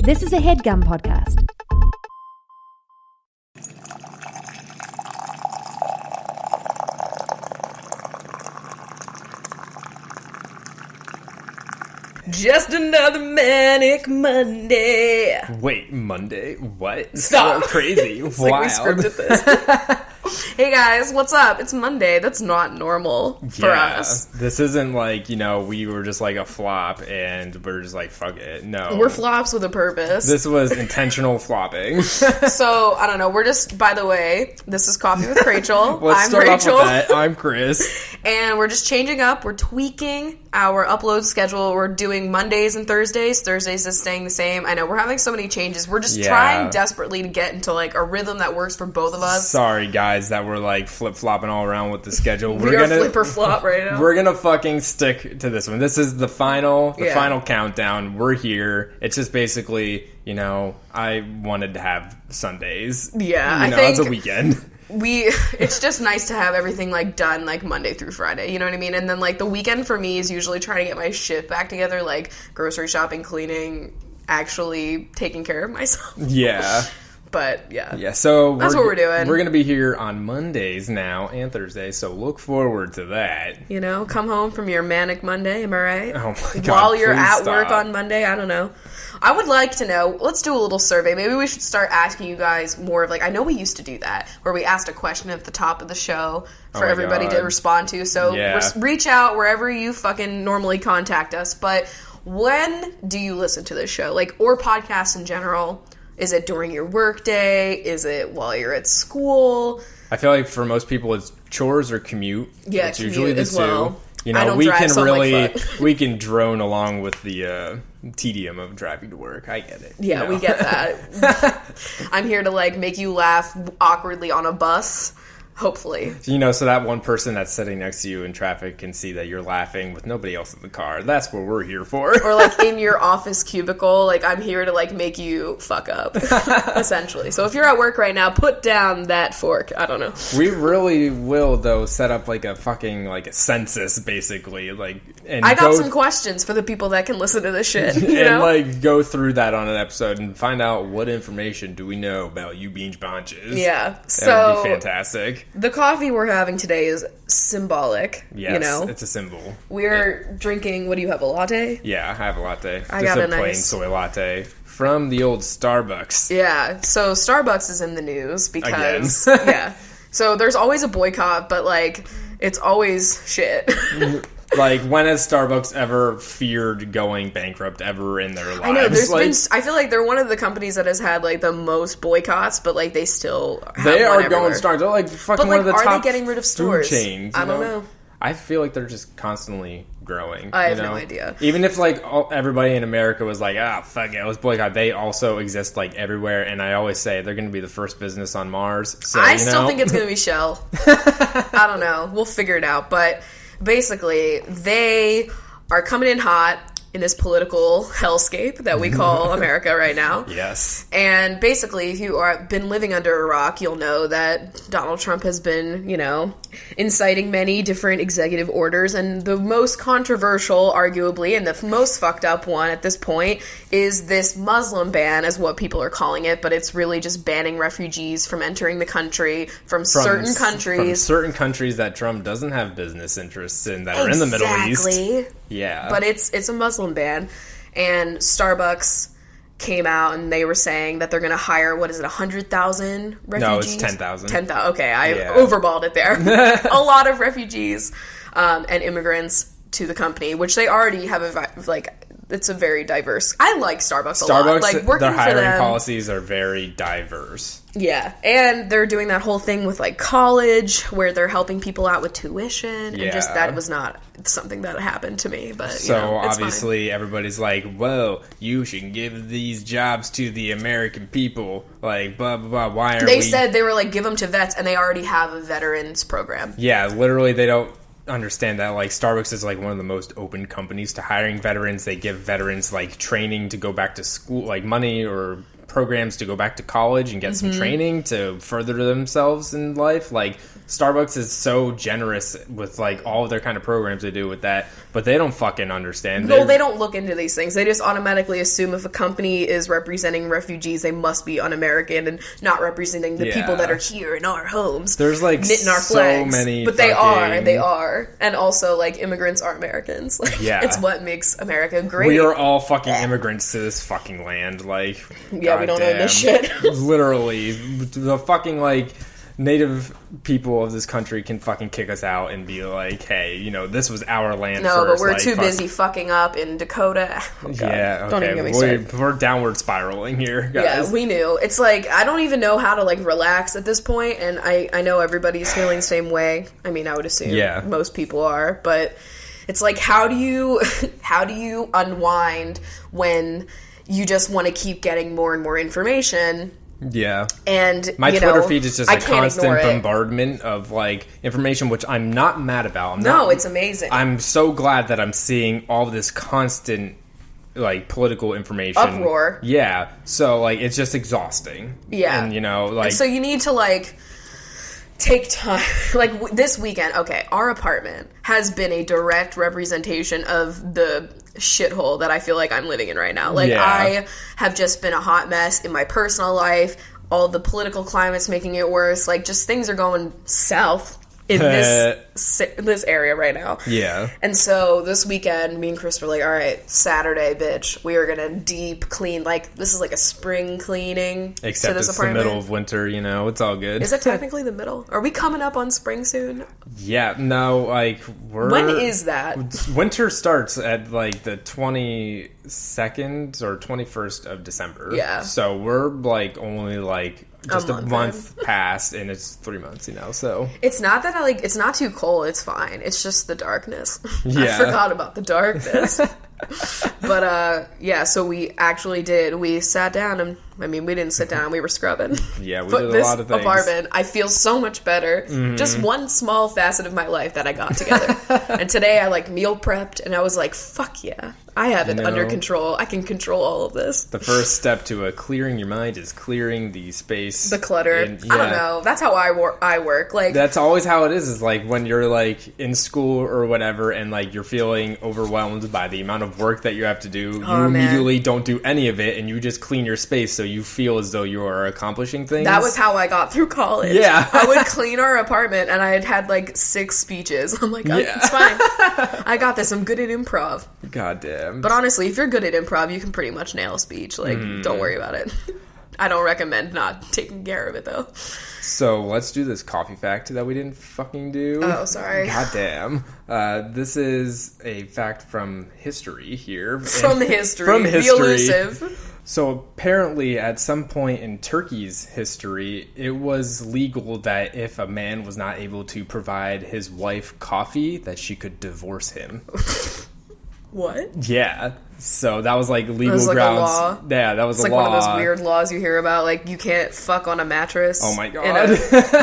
This is a HeadGum podcast. Just another manic Monday. Wait, Monday? What? Stop. So crazy. It's Wild. like we scripted this. Hey guys, what's up? It's Monday. That's not normal for us. This isn't like, we were just like a flop and we're just like, fuck it. No. We're flops with a purpose. This was intentional flopping. So, I don't know. We're just, by the way, this is Coffee with Rachel. Let's I'm start Rachel. off with that. I'm Chris. And we're just changing up. We're tweaking our upload schedule. We're doing Mondays and Thursdays. Thursdays is staying the same. I know, we're having so many changes. We're just trying desperately to get into like a rhythm that works for both of us. Sorry, guys, that we're like flip-flopping all around with the schedule. We are flip or flop right now. We're gonna fucking stick to this one. This is the final countdown. We're here. It's just basically, I wanted to have Sundays. Yeah, I think it's a weekend. It's just nice to have everything like done like Monday through Friday, you know what I mean? And then like the weekend for me is usually trying to get my shit back together, like grocery shopping, cleaning, actually taking care of myself. Yeah. But yeah, so that's what we're doing. We're gonna be here on Mondays now and Thursdays, so look forward to that. Come home from your manic Monday, am I right? Oh my god! While you're at stop. work on Monday, I don't know. I would like to know. Let's do a little survey. Maybe we should start asking you guys more of like. I know we used to do that, where we asked a question at the top of the show for everybody to respond to. So reach out wherever you fucking normally contact us. But when do you listen to this show, or podcasts in general? Is it during your work day? Is it while you're at school? I feel like for most people it's chores or commute. Yeah, it's usually the two. Well. We can drone along with the tedium of driving to work. I get it. Yeah, we get that. I'm here to make you laugh awkwardly on a bus. Hopefully. So that one person that's sitting next to you in traffic can see that you're laughing with nobody else in the car. That's what we're here for. Or in your office cubicle, I'm here to make you fuck up, essentially. So if you're at work right now, put down that fork. I don't know. We really will, though, set up a fucking a census, basically. And I got some questions for the people that can listen to this shit. And go through that on an episode and find out what information do we know about you beach bonches. Yeah. So that would be fantastic. The coffee we're having today is symbolic. Yes, it's a symbol. We're drinking, what do you have, a latte? Yeah, I have a latte. I got a plain soy latte from the old Starbucks. Yeah, so Starbucks is in the news because, so there's always a boycott, but it's always shit. When has Starbucks ever feared going bankrupt ever in their lives? I know, I feel like they're one of the companies that has had the most boycotts, but they still have They are everywhere. going strong. They're fucking one of the top are they getting rid of stores? Food chains. I don't know. I feel like they're just constantly growing. I have no idea. Even if everybody in America was fuck it, let's boycott. They also exist everywhere, and I always say they're going to be the first business on Mars. So I still think it's going to be Shell. I don't know. We'll figure it out, but basically, they are coming in hot in this political hellscape that we call America right now. Yes. And basically, if you have been living under a rock, you'll know that Donald Trump has been, inciting many different executive orders. And the most controversial, arguably, and the most fucked up one at this point is this Muslim ban, is what people are calling it. But it's really just banning refugees from entering the country from certain countries. From certain countries that Trump doesn't have business interests in that are in the Middle East. Exactly. Yeah. But it's a Muslim ban, and Starbucks came out and they were saying that they're going to hire, 100,000 refugees? No, it's 10,000. 10,000. Okay, I overballed it there. A lot of refugees and immigrants to the company, which they already have it's a very diverse. I like Starbucks a lot. Working their hiring for them, policies are very diverse. Yeah, and they're doing that whole thing with college where they're helping people out with tuition, and just that was not something that happened to me. But so it's obviously fine. Everybody's whoa, you should give these jobs to the American people. Blah blah blah. Why are they said they were give them to vets, and they already have a veterans program. Yeah, literally they don't understand that Starbucks is one of the most open companies to hiring veterans. They give veterans training to go back to school, money or programs to go back to college and get some training to further themselves in life. Starbucks is so generous with like all of their kind of programs they do with that, but they don't fucking understand. No, they don't look into these things. They just automatically assume if a company is representing refugees, they must be un-American and not representing the people that are here in our homes. There's like knitting our so flags. many, but they are, and also like immigrants are Americans. Like, it's what makes America great. We are all fucking immigrants to this fucking land. Like, yeah, we don't own this shit. Literally, the fucking like native people of this country can fucking kick us out and be like, hey, you know, this was our land first. But we're too busy fucking up in Dakota. Oh, yeah, okay. Don't even get me started. We're downward spiraling here, guys. Yeah, we knew. It's like, I don't even know how to, like, relax at this point, and I know everybody's feeling the same way. I mean, I would assume most people are, but it's like, how do you unwind when you just want to keep getting more and more information? Yeah. And my Twitter feed is just a constant bombardment of like information, which I'm not mad about. It's amazing. I'm so glad that I'm seeing all this constant like political information. Uproar. Yeah. So like it's just exhausting. Yeah. And you know, like, and so you need to like take time. Like this weekend, okay, our apartment has been a direct representation of the shithole that I feel like I'm living in right now. Like, I have just been a hot mess in my personal life. All the political climate's making it worse. Like, just things are going south in this area right now. Yeah. And so this weekend, me and Chris were like, all right, Saturday, bitch, we are gonna deep clean. Like, this is like a spring cleaning. Except to this it's apartment. the middle of winter, you know, it's all good. Is it technically the middle? Are we coming up on spring soon? Yeah, no, like, when is that? Winter starts at like the 22nd or 21st of December. Yeah. So we're like only like just a month past, and it's 3 months, you know, so. It's not that it's not too cold, it's fine. It's just the darkness. Yeah. I forgot about the darkness. But, so we actually did. We sat down, and, I mean, we didn't sit down, we were scrubbing. Yeah, we did a lot of things. This apartment, I feel so much better. Mm-hmm. Just one small facet of my life that I got together. And today I, like, meal prepped, and I was like, fuck yeah. I have it under control. I can control all of this. The first step to clearing your mind is clearing the space. The clutter. I don't know. That's how I work. Like, that's always how it is like when you're like in school or whatever and like you're feeling overwhelmed by the amount of work that you have to do. You immediately don't do any of it and you just clean your space so you feel as though you are accomplishing things. That was how I got through college. Yeah. I would clean our apartment and I had like 6 speeches. I'm like, it's fine. I got this. I'm good at improv. God damn. But honestly, if you're good at improv, you can pretty much nail a speech. Like, don't worry about it. I don't recommend not taking care of it, though. So, let's do this coffee fact that we didn't fucking do. Oh, sorry. God damn. This is a fact from history here. From history. From history. The elusive. So, apparently, at some point in Turkey's history, it was legal that if a man was not able to provide his wife coffee, that she could divorce him. What? Yeah. So that was like legal like grounds. A law. Yeah, that was it's a like law. One of those weird laws you hear about, like you can't fuck on a mattress. Oh my god! In a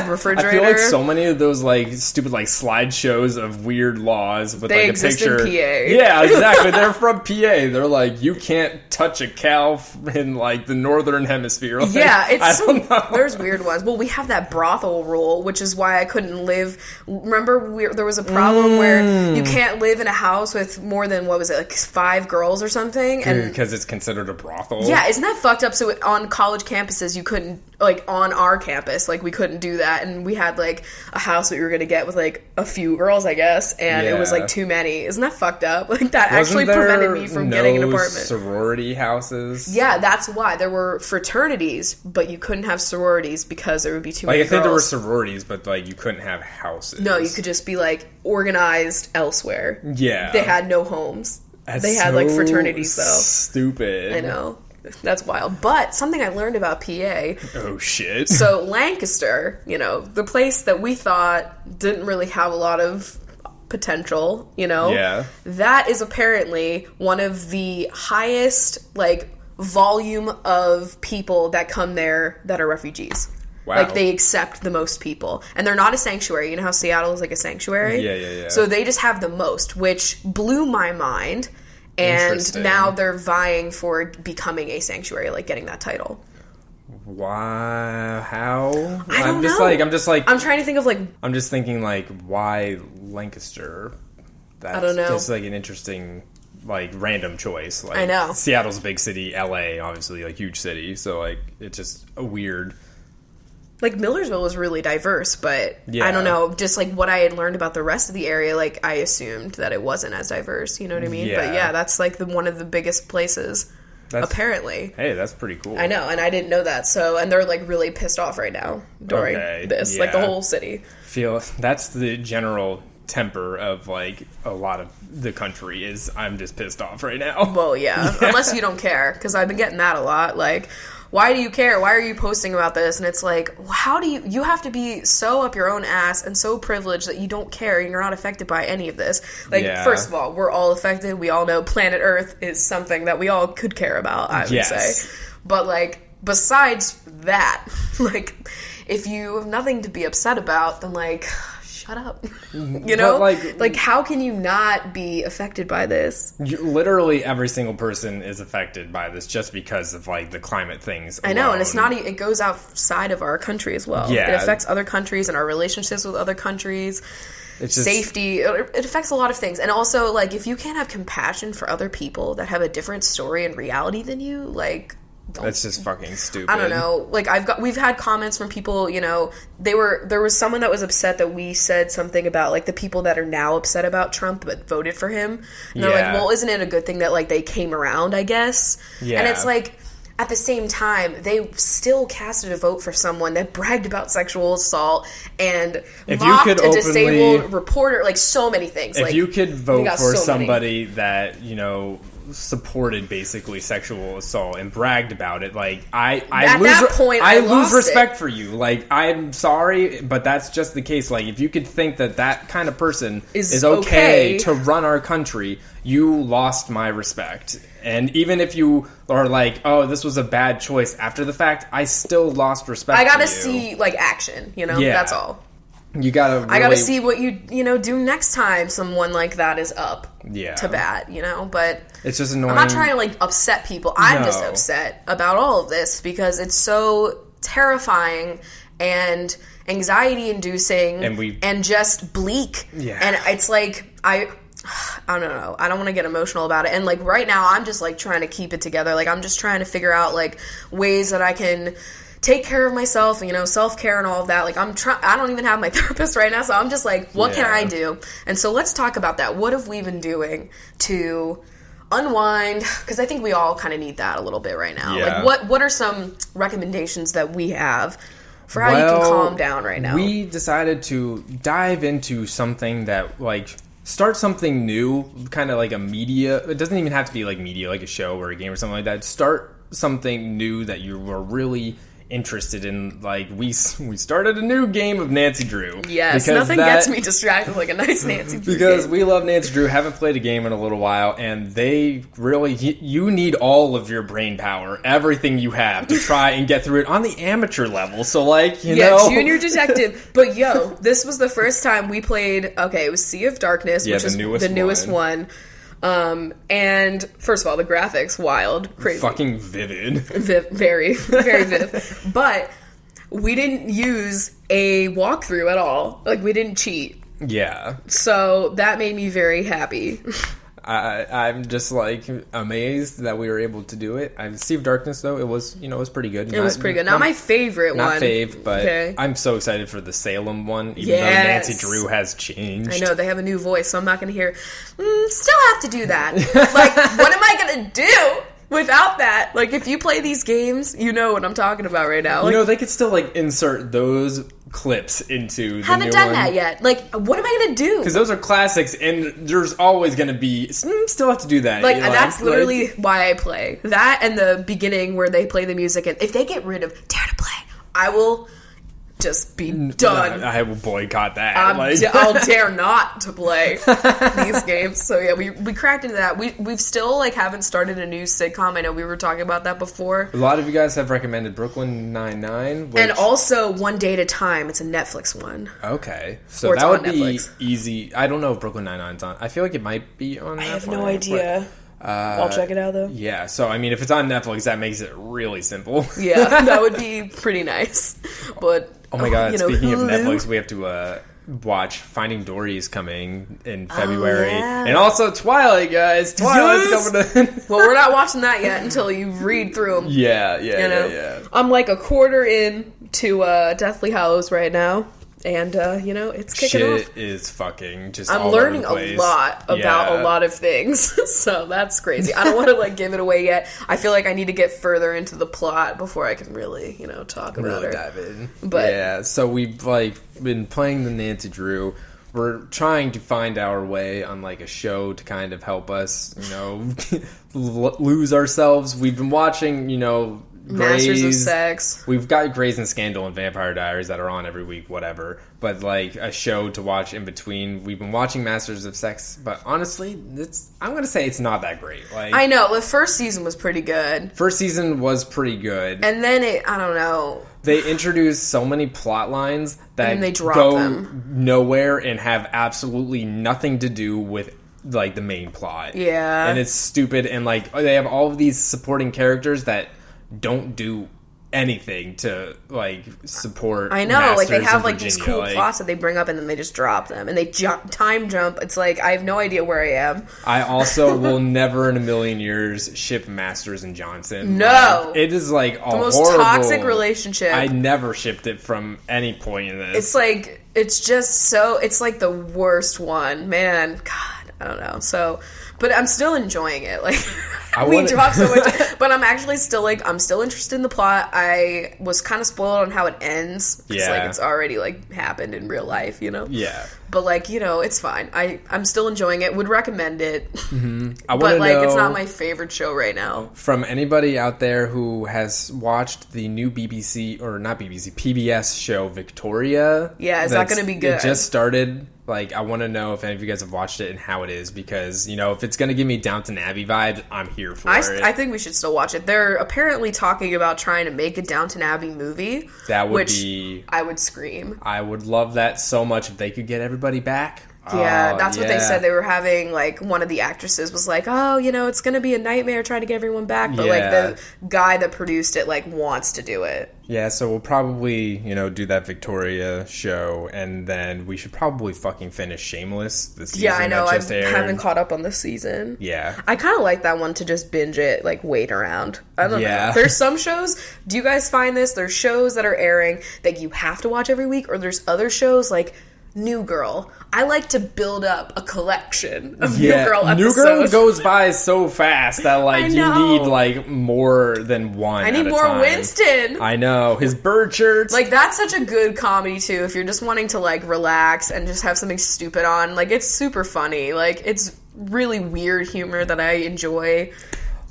refrigerator. I feel like so many of those like stupid like slideshows of weird laws with like a picture. In PA. Yeah, exactly. They're from PA. They're like you can't touch a cow in like the northern hemisphere. Like, yeah, I don't know. There's weird ones. Well, we have that brothel rule, which is why I couldn't live. Remember, there was a problem where you can't live in a house with more than what was it, like 5 girls or something, and because it's considered a brothel. Yeah, isn't that fucked up? So on college campuses, you couldn't, like on our campus, like we couldn't do that, and we had like a house that we were gonna get with like a few girls, I guess, and it was like too many. Isn't that fucked up? Like that actually prevented me from getting an apartment. Sorority houses. Yeah, that's why there were fraternities, but you couldn't have sororities because there would be too many. I think there were sororities, but like you couldn't have houses. No, you could just be like organized elsewhere. Yeah, they had no homes. They had, like, fraternities, though. Stupid. I know. That's wild. But something I learned about PA. Oh, shit. So, Lancaster, you know, the place that we thought didn't really have a lot of potential, you know? Yeah. That is apparently one of the highest, like, volume of people that come there that are refugees. Wow. Like, they accept the most people. And they're not a sanctuary. You know how Seattle is like a sanctuary? Yeah. So they just have the most, which blew my mind. And now they're vying for becoming a sanctuary, like getting that title. Why? How? I don't know. I'm trying to think of, like... I'm just thinking, like, why Lancaster? That's I don't know. Just, like, an interesting, like, random choice. Like, I know. Seattle's a big city. LA, obviously, like, huge city. So, like, it's just a weird... Like, Millersville was really diverse, but I don't know. Just, like, what I had learned about the rest of the area, like, I assumed that it wasn't as diverse. You know what I mean? Yeah. But, yeah, that's, like, one of the biggest places... apparently. Hey, that's pretty cool. I know, and I didn't know that. So, and they're like really pissed off right now during this, like the whole city. That's the general temper of like a lot of the country is I'm just pissed off right now. Well, yeah. Unless you don't care, because I've been getting that a lot. Like, why do you care? Why are you posting about this? And it's like, how do you have to be so up your own ass and so privileged that you don't care and you're not affected by any of this? Like, first of all, we're all affected. We all know planet Earth is something that we all could care about, I would say. But, like, besides that, like, if you have nothing to be upset about, then, like... shut up. You know? But like, how can you not be affected by this? Literally every single person is affected by this just because of, like, the climate things alone. I know, and it's not... it goes outside of our country as well. Yeah. It affects other countries and our relationships with other countries. It's just, safety. It affects a lot of things. And also, like, if you can't have compassion for other people that have a different story and reality than you, like... That's just fucking stupid. I don't know. Like, we've had comments from people, you know, there was someone that was upset that we said something about, like, the people that are now upset about Trump but voted for him. And they're like, well, isn't it a good thing that, like, they came around, I guess? Yeah. And it's like, at the same time, they still casted a vote for someone that bragged about sexual assault and mocked a disabled reporter, like, so many things. If like, you could vote for somebody that, you know... supported basically sexual assault and bragged about it, like I lose respect for you. Like, I'm sorry, but that's just the case. Like, if you could think that kind of person is okay to run our country, you lost my respect. And even if you are like, oh, this was a bad choice after the fact, I still lost respect. I gotta see, like, action, you know? Yeah. That's all. You gotta really... I gotta see what you know, do next time someone like that is up to bat, you know? But it's just annoying. I'm not trying to, like, upset people. I'm just upset about all of this because it's so terrifying and anxiety-inducing and just bleak. Yeah. And it's like, I don't know. I don't want to get emotional about it. And, like, right now, I'm just, like, trying to keep it together. Like, I'm just trying to figure out, like, ways that I can... take care of myself, you know, self-care and all of that. Like, I don't even have my therapist right now, so I'm just like, what can I do? And so let's talk about that. What have we been doing to unwind? Because I think we all kind of need that a little bit right now. Yeah. Like, what are some recommendations that we have for how you can calm down right now? We decided to dive into something that, like, start something new, kind of like a media. It doesn't even have to be like media, like a show or a game or something like that. Start something new that you were really interested in. Like, we started a new game of Nancy Drew. Yes, nothing gets me distracted like a nice Nancy Drew because game. We love Nancy Drew, haven't played a game in a little while, and they really, you need all of your brain power, everything you have to try and get through it on the amateur level. So, like, you know, junior detective. But this was the first time we played. Okay, it was Sea of Darkness, which is the newest one. And first of all, the graphics, wild, crazy. Fucking vivid. Very, very vivid. But we didn't use a walkthrough at all. Like, we didn't cheat. Yeah. So that made me very happy. I'm just, like, amazed that we were able to do it. Sea of Darkness, though, it was, you know, it was pretty good. It was pretty good. Not my favorite one. Not fave, but I'm so excited for the Salem one, even though Nancy Drew has changed. I know, they have a new voice, so I'm not going to hear, still have to do that. Like, what am I going to do without that? Like, if you play these games, you know what I'm talking about right now. Like, you know, they could still, like, insert those clips into the haven't new done one. That yet. Like, what am I gonna do? Because those are classics, and there's always gonna be still have to do that. Like, that's literally why I play that, and the beginning where they play the music. And if they get rid of Dare to Play, I will just be done. I will boycott that. I'll dare not to play these games. So yeah, we cracked into that. We've still, like, haven't started a new sitcom. I know we were talking about that before. A lot of you guys have recommended Brooklyn Nine-Nine, and also One Day at a Time. It's a Netflix one. Okay, so that would be easy. I don't know if Brooklyn Nine-Nine's on. I feel like it might be on. I have no idea. I'll check it out, though. Yeah, so, I mean, if it's on Netflix, that makes it really simple. Yeah, that would be pretty nice. But, oh my god, speaking of Netflix, we have to watch Finding Dory is coming in February. Oh, yeah. And also Twilight, guys. Twilight's coming in. Well, we're not watching that yet until you read through them. Yeah. I'm like a quarter in to Deathly Hallows right now. And, it's kicking off. Shit is fucking just I'm all learning over the place. a lot about a lot of things. So that's crazy. I don't want to, give it away yet. I feel like I need to get further into the plot before I can really, talk about her. Dive in. But, yeah, so we've, been playing the Nancy Drew. We're trying to find our way on, a show to kind of help us, lose ourselves. We've been watching, Masters of Sex. We've got Grey's and Scandal and Vampire Diaries that are on every week, whatever. But a show to watch in between. We've been watching Masters of Sex, but honestly, I'm gonna say it's not that great. I know the first season was pretty good. First season was pretty good, and then I don't know. They introduced so many plot lines that they go them. nowhere and have absolutely nothing to do with the main plot. Yeah, and it's stupid. And they have all of these supporting characters that don't do anything to support. I know, Masters they have Virginia. these cool plots that they bring up and then they just drop them and they time jump. It's I have no idea where I am. I also will never in a million years ship Masters and Johnson. No, it is the most horrible, toxic relationship. I never shipped it from any point in this. It's just so it's the worst one, man. God, I don't know. So. But I'm still enjoying it. We talk so much, but I'm actually still I'm still interested in the plot. I was kind of spoiled on how it ends. Yeah, it's already happened in real life, Yeah, but it's fine. I'm still enjoying it. Would recommend it. Mm-hmm. But it's not my favorite show right now. From anybody out there who has watched the new PBS show Victoria. Yeah, is that going to be good? It just started. I want to know if any of you guys have watched it and how it is, because, if it's going to give me Downton Abbey vibes, I'm here for it. I think we should still watch it. They're apparently talking about trying to make a Downton Abbey movie. That would be... I would scream. I would love that so much if they could get everybody back. Yeah, that's what they said. They were having, one of the actresses was it's going to be a nightmare trying to get everyone back. But, the guy that produced it, wants to do it. Yeah, so we'll probably, do that Victoria show, and then we should probably fucking finish Shameless, the season I know. that just aired. I haven't caught up on the season. Yeah. I kind of like that one to just binge it, wait around. I don't know. There's some shows, do you guys find this? There's shows that are airing that you have to watch every week, or there's other shows New Girl. I like to build up a collection of New Girl episodes. New Girl goes by so fast that you need more than one. I need more time. Winston. I know, his bird shirts. That's such a good comedy too. If you're just wanting to relax and just have something stupid on, it's super funny. It's really weird humor that I enjoy.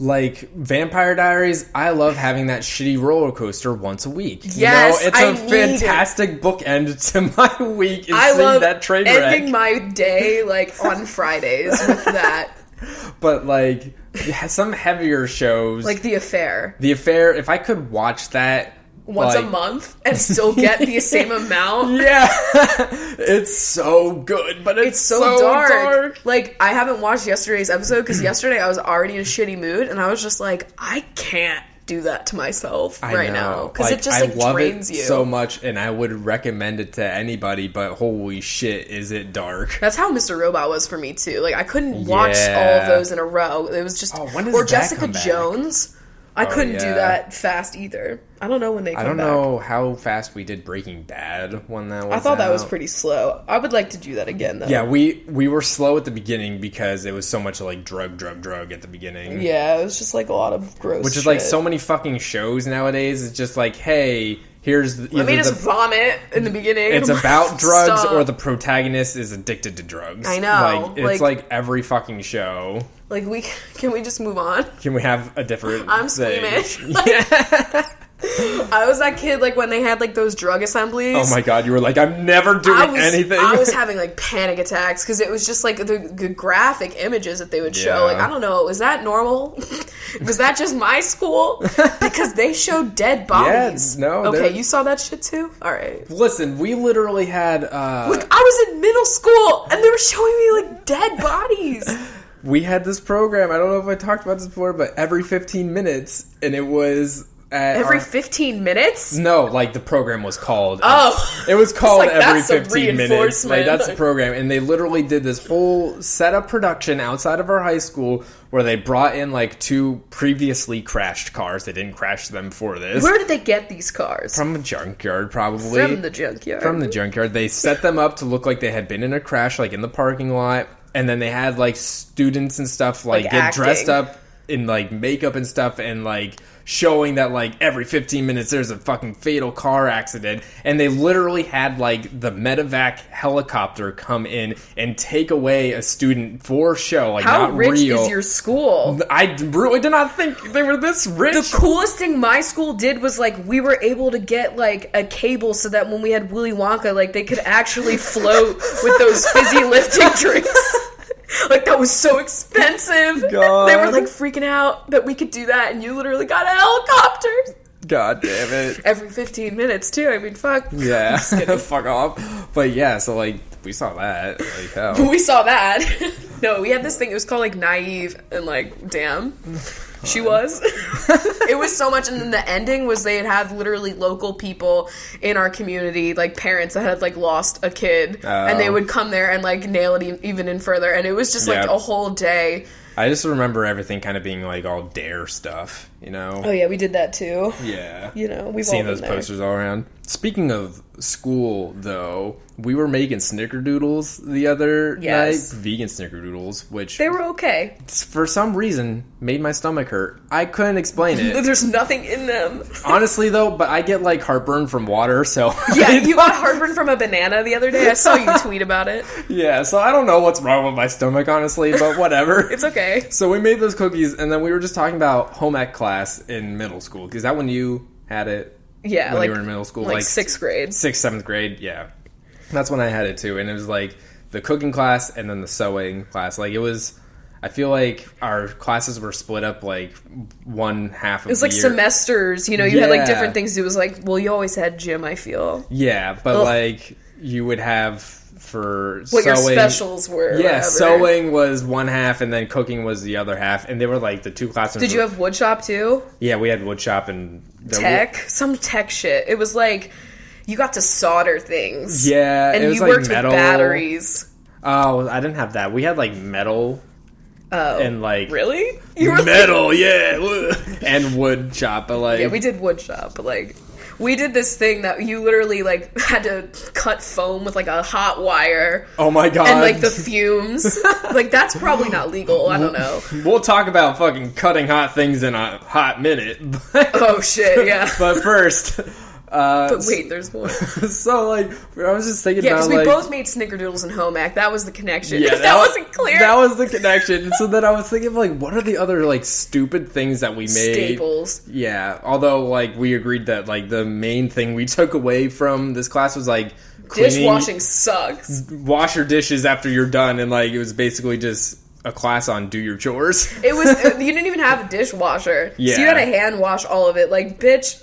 Vampire Diaries, I love having that shitty roller coaster once a week. Yes, it's a fantastic bookend to my week. I love that train ending my day on Fridays with that. But some heavier shows, The Affair. The Affair. If I could watch that once a month and still get the same amount. Yeah. It's so good, but it's so dark. I haven't watched yesterday's episode because yesterday I was already in a shitty mood and I was just I can't do that to myself right now because it just I love drains it you so much, and I would recommend it to anybody, but holy shit is it dark. That's how Mr. Robot was for me too. I couldn't watch all of those in a row. It was just or Jessica Jones. I couldn't do that fast either. I don't know when they come back. I don't know how fast we did Breaking Bad when that was I thought out. that was pretty slow. I would like to do that again, though. Yeah, we were slow at the beginning because it was so much drug at the beginning. Yeah, it was just a lot of gross Which is shit. so many fucking shows nowadays. It's just hey... Here's let me just vomit in the beginning. It's about drugs or the protagonist is addicted to drugs. I know. It's every fucking show. Can we just move on? Can we have a different I'm thing? squeamish. I was that kid when they had those drug assemblies. Oh my god, you were I'm never doing anything. I was having panic attacks because it was just the graphic images that they would show. I don't know, is that normal? Was that just my school? Because they showed dead bodies. Yeah, no. Okay, you saw that shit too? All right. Listen, we literally had I was in middle school and they were showing me dead bodies. we had this program. I don't know if I talked about this before, but every 15 minutes, and it was every 15 minutes? No, like the program was called. Oh, it was called like, every 15 minutes. Like that's the program, and they literally did this whole setup production outside of our high school where they brought in like 2 previously crashed cars. They didn't crash them for this. Where did they get these cars? From a junkyard, probably. From the junkyard. They set them up to look like they had been in a crash, like in the parking lot, and then they had like students and stuff like get acting. Dressed up in like makeup and stuff, and like showing that like every 15 minutes there's a fucking fatal car accident, and they literally had like the medevac helicopter come in and take away a student for show. Like, how not rich real. is your school? I really did not think they were this rich. The coolest thing my school did was like we were able to get like a cable so that when we had Willy Wonka, like they could actually float with those fizzy lifting drinks. Like, that was so expensive. God. They were, like, freaking out that we could do that, and you literally got a helicopter. God damn it. Every 15 minutes, too. I mean, fuck. Yeah. Fuck off. But, yeah, so, like, we saw that. Like, hell. We saw that. No, we had this thing. It was called, like, Naive, and, like, damn. She was. It was so much, and then the ending was they had literally local people in our community, like parents that had like lost a kid, and they would come there and like nail it even in further, and it was just like a whole day. I just remember everything kind of being like all dare stuff, you know? Oh yeah, we did that too. Yeah. You know, we've seen all those been there. posters all around. Speaking of school, though, we were making snickerdoodles the other night. Vegan snickerdoodles, which... They were okay. For some reason, made my stomach hurt. I couldn't explain it. There's nothing in them. Honestly, though, but I get, like, heartburn from water, so... Yeah, you got heartburn from a banana the other day. I saw you tweet about it. Yeah, so I don't know what's wrong with my stomach, honestly, but whatever. It's okay. So we made those cookies, and then we were just talking about home ec class in middle school. Is that when you had it? Yeah, when you were in middle school, like 6th grade, 6th, 7th grade. Yeah, that's when I had it too, and it was like the cooking class and then the sewing class. Like it was, I feel like our classes were split up like one half of the year. It was like semesters. You know, you had like different things. It was like, well, you always had gym. I feel. Yeah, but like you would have for what sewing, your specials were. Yeah, sewing was one half, and then cooking was the other half, and they were like the 2 classes. Did you have wood shop too? Yeah, we had wood shop and tech, some tech shit. It was like you got to solder things. Yeah, and it was you like worked metal. with batteries. Oh, I didn't have that. We had like metal. Oh, and like really? You were metal, like... yeah, and wood shop. But like, yeah, we did wood shop, but like. We did this thing that you literally, like, had to cut foam with, like, a hot wire. Oh, my God. And, like, the fumes. Like, that's probably not legal. I don't know. We'll talk about fucking cutting hot things in a hot minute. Oh, shit, yeah. But first... but wait, there's more. So, like, I was just thinking about, because we both made snickerdoodles and home ec. That was the connection. Yeah, that wasn't clear. That was the connection. So then I was thinking of, like, what are the other, like, stupid things that we made? Staples. Yeah. Although, like, we agreed that, like, the main thing we took away from this class was, like, cleaning. Dishwashing sucks. Wash your dishes after you're done. And, like, it was basically just a class on do your chores. It was, you didn't even have a dishwasher. Yeah. So you had to hand wash all of it. Like, bitch...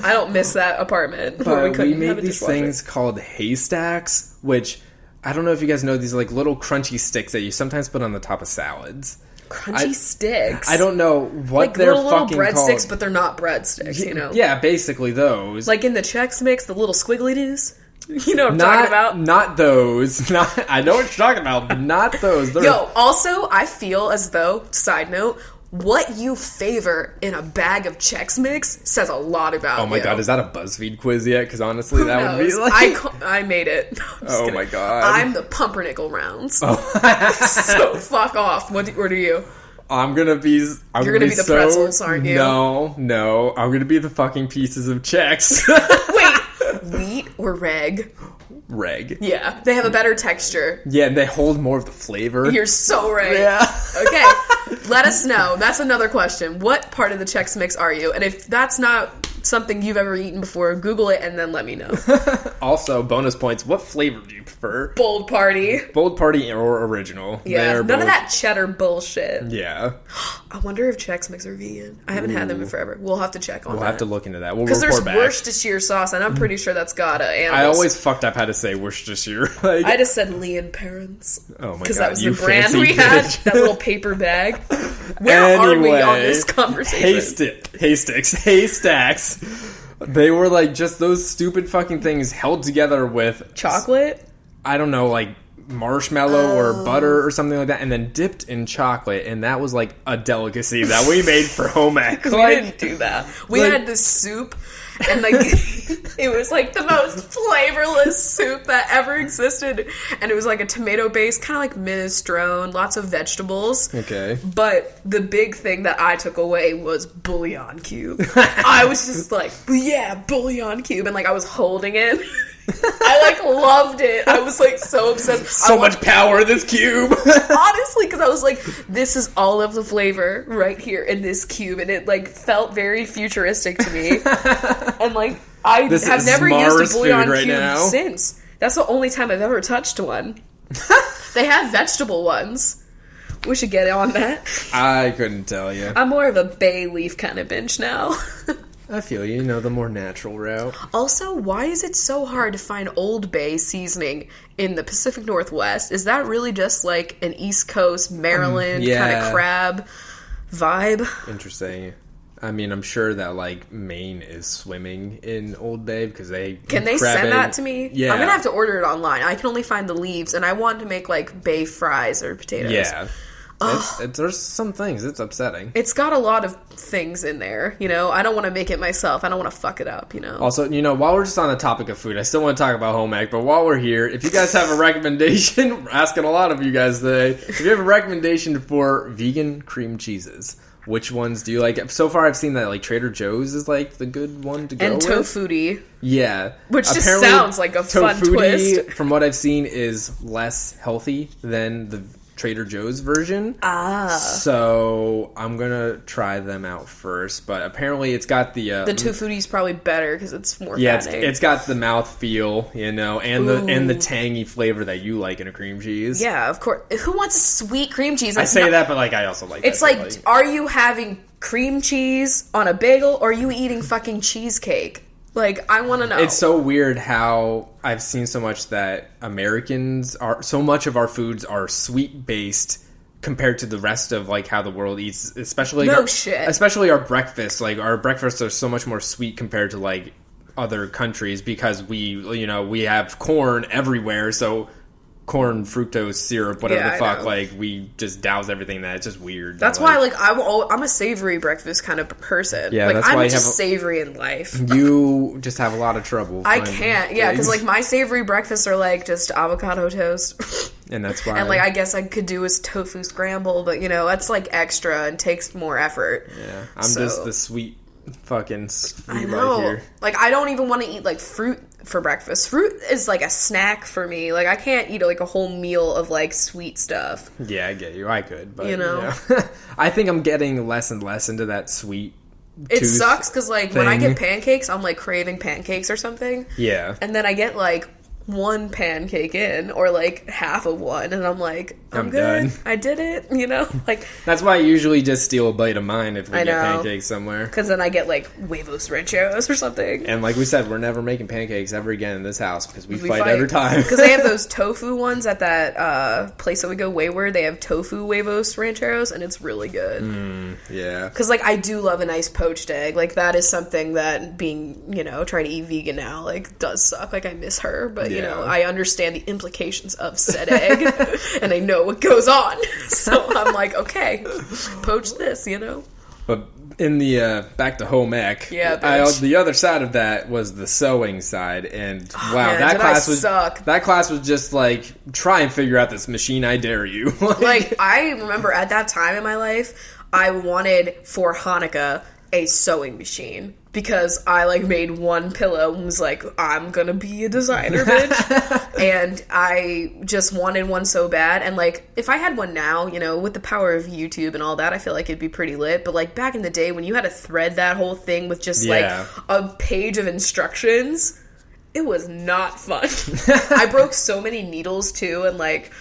I don't miss that apartment where we made these things called haystacks, which I don't know if you guys know, these like little crunchy sticks that you sometimes put on the top of salads. Crunchy sticks? I don't know what like they're little fucking breadsticks, called. But they're not breadsticks, you know? Yeah, basically those. Like in the Chex Mix, the little squiggly doos? You know what I'm talking about? Not those. I know what you're talking about, but not those. Yo, also, I feel as though, side note, what you favor in a bag of Chex Mix says a lot about you. Oh my god, is that a BuzzFeed quiz yet? Because honestly, that would be like... I made it. Oh my god. I'm the pumpernickel rounds. Oh. So fuck off. What are you? I'm gonna be... You're gonna be the pretzels, aren't you? No. I'm gonna be the fucking pieces of Chex. Wait, wheat or reg? Reg. Yeah, they have a better texture. Yeah, and they hold more of the flavor. You're so right. Yeah. Okay, let us know. That's another question. What part of the Chex Mix are you? And if that's not something you've ever eaten before. Google it and then let me know. Also, bonus points. What flavor do you prefer? Bold Party. Bold Party or original? Yeah, none of that cheddar bullshit. Yeah. I wonder if Chex Mix are vegan. I haven't had them in forever. We'll have to check on that. We'll have to look into that. Because there's Worcestershire sauce, and I'm pretty sure that's got animals. I always fucked up how to say Worcestershire. I just said Lee and Parents. Oh my god, because that was the brand we had. That little paper bag. Where are we on this conversation? Haystacks. They were like just those stupid fucking things held together with chocolate. I don't know, like marshmallow or butter or something like that, and then dipped in chocolate, and that was like a delicacy that we made for home ec. We didn't do that. We had this soup, and like it was like the most flavorless soup that ever existed, and it was like a tomato base, kind of like minestrone, lots of vegetables. Okay. But the big thing that I took away was bouillon cube. I was just like, yeah, bouillon cube, and like I was holding it. I like loved it. I was like so obsessed. So much power in this cube. Honestly, because I was like, this is all of the flavor right here in this cube, and it like felt very futuristic to me. And like I have never used a bouillon cube since. That's the only time I've ever touched one. They have vegetable ones. We should get on that. I couldn't tell you. I'm more of a bay leaf kind of binge now. I feel you know, the more natural route. Also, why is it so hard to find Old Bay seasoning in the Pacific Northwest? Is that really just like an East Coast, Maryland kind of crab vibe? Interesting. I mean, I'm sure that like Maine is swimming in Old Bay because they Can they send that to me? Yeah. I'm going to have to order it online. I can only find the leaves, and I want to make like bay fries or potatoes. Yeah. There's some things. It's upsetting. It's got a lot of things in there, you know? I don't want to make it myself. I don't want to fuck it up, you know? Also, you know, while we're just on the topic of food, I still want to talk about home ec, but while we're here, if you guys have a recommendation, we're asking a lot of you guys today, if you have a recommendation for vegan cream cheeses, which ones do you like? So far, I've seen that like Trader Joe's is like the good one to go with. And Tofutti. Yeah. Which just sounds like a fun twist. From what I've seen, is less healthy than the Trader Joe's version. So I'm gonna try them out first, but apparently it's got the Tofutti's probably better because it's more fattening. It's got the mouth feel, you know, and the tangy flavor that you like in a cream cheese. Yeah, of course. Who wants a sweet cream cheese? I say that, but like I also like it's that. Like, are you having cream cheese on a bagel, or are you eating fucking cheesecake? Like, I want to know. It's so weird how I've seen so much that so much of our foods are sweet based compared to the rest of like how the world eats, especially especially our breakfasts. Like our breakfasts are so much more sweet compared to like other countries because we have corn everywhere, so corn fructose syrup, whatever the fuck, like we just douse everything in that. It's just weird. That's why like I'm a savory breakfast kind of person. Yeah, like that's I'm why just savory in life. You just have a lot of trouble. I can't, because like my savory breakfasts are like just avocado toast. And that's why. And like I guess I could do a tofu scramble, but you know that's like extra and takes more effort. Yeah, I'm just the sweet fucking I know. Right here. Like I don't even want to eat like fruit for breakfast. Fruit is like a snack for me. Like I can't eat like a whole meal of like sweet stuff. Yeah, I get you. I could, but you know, I think I'm getting less and less into that sweet. It sucks because like when I get pancakes, I'm like craving pancakes or something. Yeah, and then I get like one pancake in or like half of one, and I'm like, I'm good. Done. I did it, you know? Like that's why I usually just steal a bite of mine if we get pancakes somewhere. Because then I get like huevos rancheros or something. And like we said, we're never making pancakes ever again in this house because we fight every time. Because they have those tofu ones at that place that we go Wayward. They have tofu huevos rancheros, and it's really good. Yeah. Because like I do love a nice poached egg. Like that is something that being, trying to eat vegan now like does suck. Like I miss her, but you know, I understand the implications of said egg, and I know what goes on. So I'm like, okay, poach this, you know? But in the, back to home ec, the other side of that was the sewing side, and that class was just like, try and figure out this machine, I dare you. Like, I remember at that time in my life, I wanted for Hanukkah a sewing machine because I like made one pillow and was like, I'm gonna be a designer bitch. And I just wanted one so bad. And like, if I had one now, you know, with the power of YouTube and all that, I feel like it'd be pretty lit. But like back in the day when you had to thread that whole thing with just like a page of instructions, it was not fun. I broke so many needles too, and like,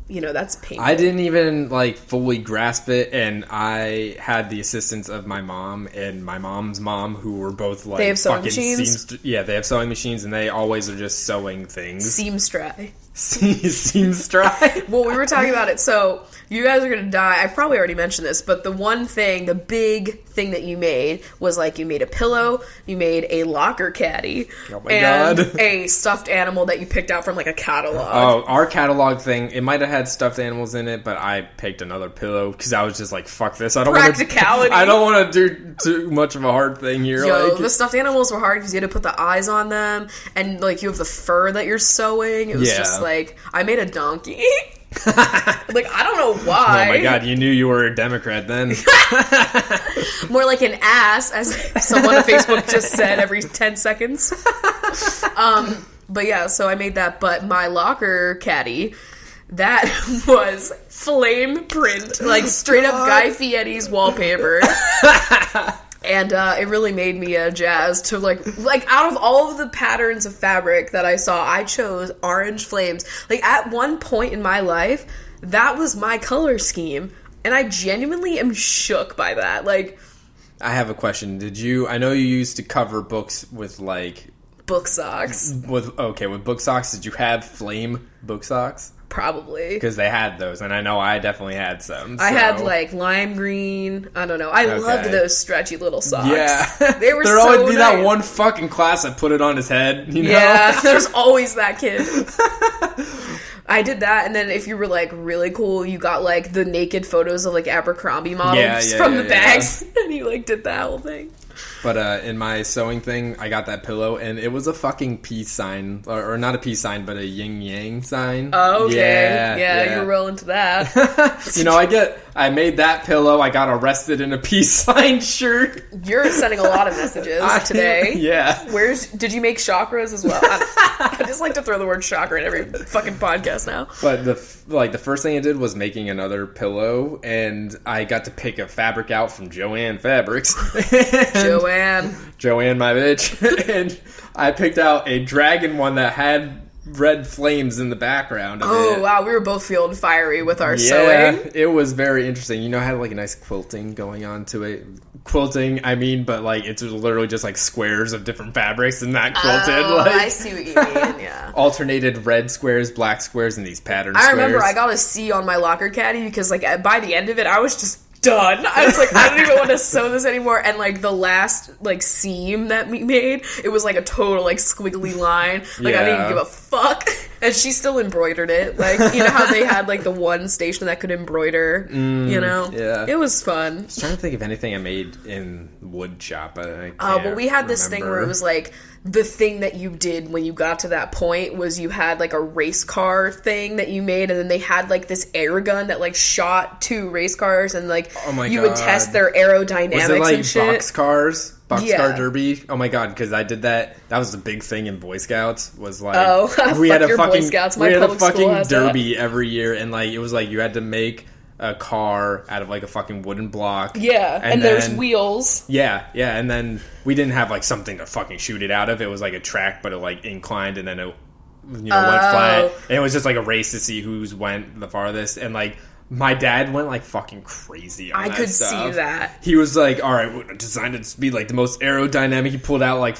you know, that's painful. I didn't even like fully grasp it, and I had the assistance of my mom and my mom's mom, who were both like, they have sewing machines. They have sewing machines, and they always are just sewing things. Seamstry. Seamstry. Well, we were talking about it, so you guys are gonna die. I probably already mentioned this, but the one thing, the big thing that you made was like you made a pillow, you made a locker caddy, and a stuffed animal that you picked out from like a catalog. Oh, our catalog thing, it might have had stuffed animals in it, but I picked another pillow because I was just like, fuck this. I don't want to do too much of a hard thing here. Yo, the stuffed animals were hard because you had to put the eyes on them, and like you have the fur that you're sewing. It was just like, I made a donkey. Like, I don't know why. Oh my god, you knew you were a Democrat then. More like an ass, as someone on Facebook just said every 10 seconds. But yeah, so I made that. But my locker caddy, that was flame print, like straight up Guy Fieri's wallpaper. And it really made me jazz to like out of all of the patterns of fabric that I saw, I chose orange flames. Like at one point in my life, that was my color scheme, and I genuinely am shook by that. Like, I have a question. I know you used to cover books with like book socks. With book socks, did you have flame book socks? Probably. Because they had those, and I know I definitely had some. So. I had, like, lime green. I don't know. I loved those stretchy little socks. Yeah. They were There'd so always be nice. that one fucking class that put it on his head, you know? Yeah, there's always that kid. I did that, and then if you were, like, really cool, you got, like, the naked photos of, like, Abercrombie models from the bags, and you, like, did that whole thing. But in my sewing thing, I got that pillow, and it was a fucking peace sign. Or not a peace sign, but a yin-yang sign. Oh, okay. Yeah, you were rolling to that. You know, I made that pillow. I got arrested in a peace sign shirt. You're sending a lot of messages today. Yeah. Did you make chakras as well? I just like to throw the word chakra in every fucking podcast now. But the first thing I did was making another pillow, and I got to pick a fabric out from Joanne Fabrics. Joanne, my bitch. And I picked out a dragon one that had red flames in the background of it. Oh, wow. We were both feeling fiery with our sewing. It was very interesting. You know, I had like a nice quilting going on to it. Quilting, I mean, but like it's literally just like squares of different fabrics and not quilted. Oh, like, I see what you mean, yeah. Alternated red squares, black squares, and these pattern squares. I remember I got a C on my locker caddy because like by the end of it, I was just done. I was like, I don't even want to sew this anymore. And like the last like seam that we made, it was like a total like squiggly line. Like I didn't even give a fuck. And she still embroidered it. Like, you know how they had like the one station that could embroider, you know? Yeah. It was fun. I was trying to think of anything I made in wood shop, but I can't but we had this thing where it was like the thing that you did when you got to that point was you had like a race car thing that you made, and then they had like this air gun that like shot two race cars, and like you would test their aerodynamics was it, like, and shit. Boxcar derby. Oh my god, because I did that. That was the big thing in Boy Scouts. Was like we had a fucking Boy Scouts. We had a fucking derby every year, and like it was like you had to make a car out of like a fucking wooden block. Yeah, and there's wheels. Yeah, and then we didn't have like something to fucking shoot it out of. It was like a track, but it like inclined, and then it went flat. And it was just like a race to see who's went the farthest, and like. My dad went, like, fucking crazy on that stuff. I could see that. He was like, all right, we're designed it to be, like, the most aerodynamic. He pulled out, like,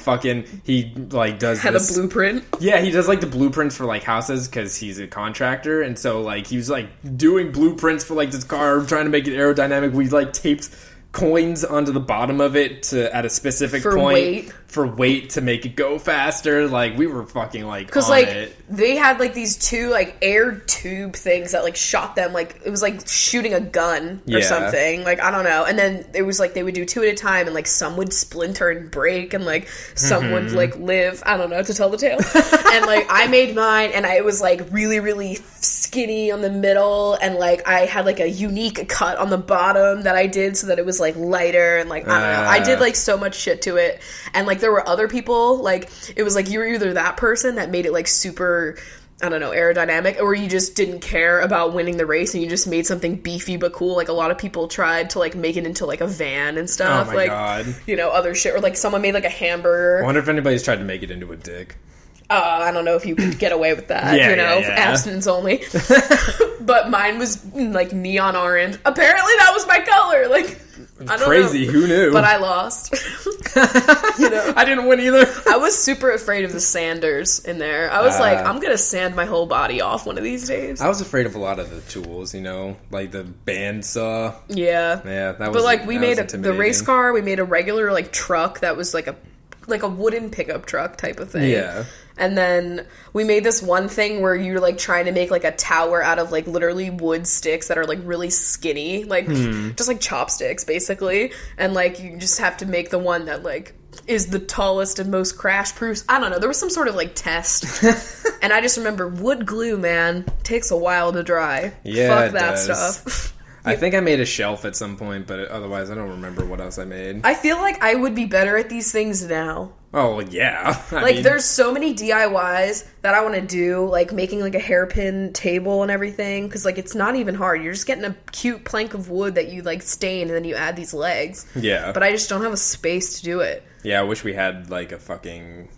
he, like, does Had a blueprint? Yeah, he does, like, the blueprints for, like, houses because he's a contractor. And so, like, he was, like, doing blueprints for, like, this car, trying to make it aerodynamic. We, like, taped coins onto the bottom of it at a specific point for weight to make it go faster. Like, we were fucking like because like they had like these two like air tube things that like shot them, like it was like shooting a gun or something, like I don't know. And then it was like they would do two at a time, and like some would splinter and break, and like some would like live, I don't know, to tell the tale. And like I made mine, and it was like really really skinny on the middle, and like I had like a unique cut on the bottom that I did so that it was was like lighter and like I don't know. I did like so much shit to it, and like there were other people like it was like you were either that person that made it like super, I don't know, aerodynamic, or you just didn't care about winning the race and you just made something beefy but cool. Like a lot of people tried to like make it into like a van and stuff. Oh my like, God. You know, other shit, or like someone made like a hamburger. I wonder if anybody's tried to make it into a dick. I don't know if you could get away with that, you know, abstinence only. But mine was like neon orange. Apparently that was my color. Like, I don't Crazy, know. Who knew? But I lost. You know, I didn't win either. I was super afraid of the sanders in there. I was like, I'm gonna sand my whole body off one of these days. I was afraid of a lot of the tools, you know, like the bandsaw. Yeah, that was. But like we made the race car. We made a regular like truck that was like a wooden pickup truck type of thing. Yeah. And then we made this one thing where you're like trying to make like a tower out of like literally wood sticks that are like really skinny, like just like chopsticks basically. And like you just have to make the one that like is the tallest and most crash proof. I don't know. There was some sort of like test. And I just remember wood glue, man, takes a while to dry. Yeah, fuck that stuff. I think I made a shelf at some point, but otherwise I don't remember what else I made. I feel like I would be better at these things now. Oh, yeah. I mean, there's so many DIYs that I want to do, like making like a hairpin table and everything, because like it's not even hard. You're just getting a cute plank of wood that you like stain and then you add these legs. Yeah. But I just don't have a space to do it. Yeah, I wish we had like a fucking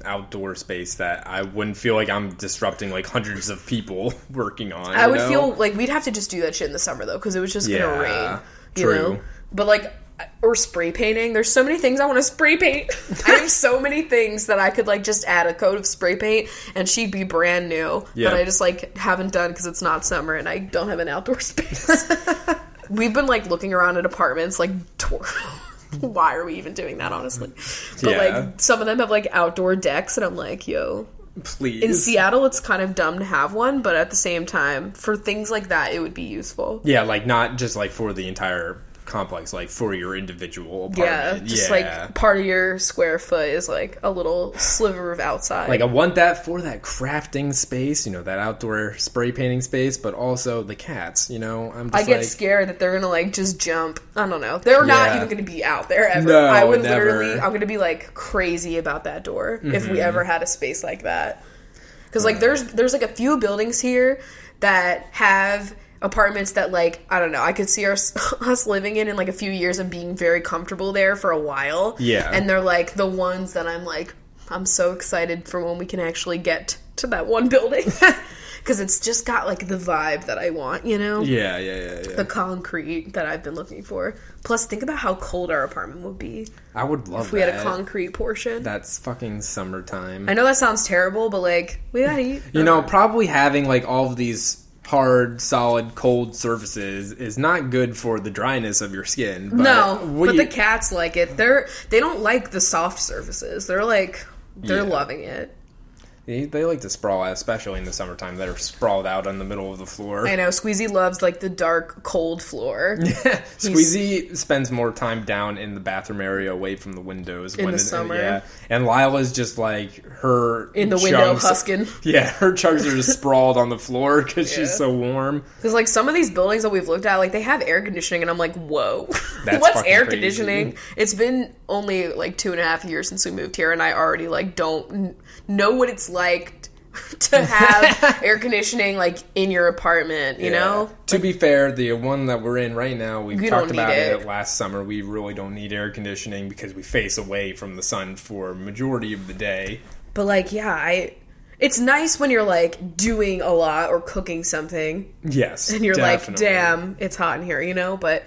outdoor space that I wouldn't feel like I'm disrupting like hundreds of people working on. I would feel like we'd have to just do that shit in the summer though, because it was just gonna rain. You know? But like, or spray painting. There's so many things I want to spray paint. I have so many things that I could like just add a coat of spray paint and she'd be brand new. Yeah. But I just like haven't done because it's not summer and I don't have an outdoor space. We've been like looking around at apartments like why are we even doing that, honestly? But like some of them have like outdoor decks and I'm like, yo, please. In Seattle it's kind of dumb to have one, but at the same time for things like that it would be useful. Yeah, like not just like for the entire complex, like for your individual apartment. Yeah, just like part of your square foot is like a little sliver of outside. Like I want that for that crafting space, you know, that outdoor spray painting space, but also the cats, you know. I get scared that they're gonna like just jump. I don't know. They're not even gonna be out there ever. No, I would never. I'm gonna be like crazy about that door if we ever had a space like that. Because like there's like a few buildings here that have apartments that like I don't know, I could see us living in like a few years and being very comfortable there for a while. Yeah. And they're like the ones that I'm so excited for when we can actually get to that one building. Because it's just got like the vibe that I want, you know? Yeah. The concrete that I've been looking for. Plus, think about how cold our apartment would be. I would love if we had a concrete portion. That's fucking summertime. I know that sounds terrible, but like we gotta eat. You know, probably having like all of these hard, solid, cold surfaces is not good for the dryness of your skin. But but the cats like it. They don't like the soft surfaces. They're loving it. They like to sprawl out, especially in the summertime. They're sprawled out in the middle of the floor. I know. Squeezy loves, like, the dark, cold floor. Squeezy spends more time down in the bathroom area away from the windows. In the summer. Yeah. And Lila's just, like, her in the window husking. Yeah, her chunks are just sprawled on the floor because she's so warm. Because, like, some of these buildings that we've looked at, like, they have air conditioning, and I'm like, whoa. What's air crazy. Conditioning? It's been only, like, 2.5 years since we moved here, and I already, like, don't know what it's like to have air conditioning like in your apartment, you know? To be fair, the one that we're in right now, we talked about it last summer. We really don't need air conditioning because we face away from the sun for a majority of the day. But like, it's nice when you're like doing a lot or cooking something. Yes. And you're like, damn, it's hot in here, you know? But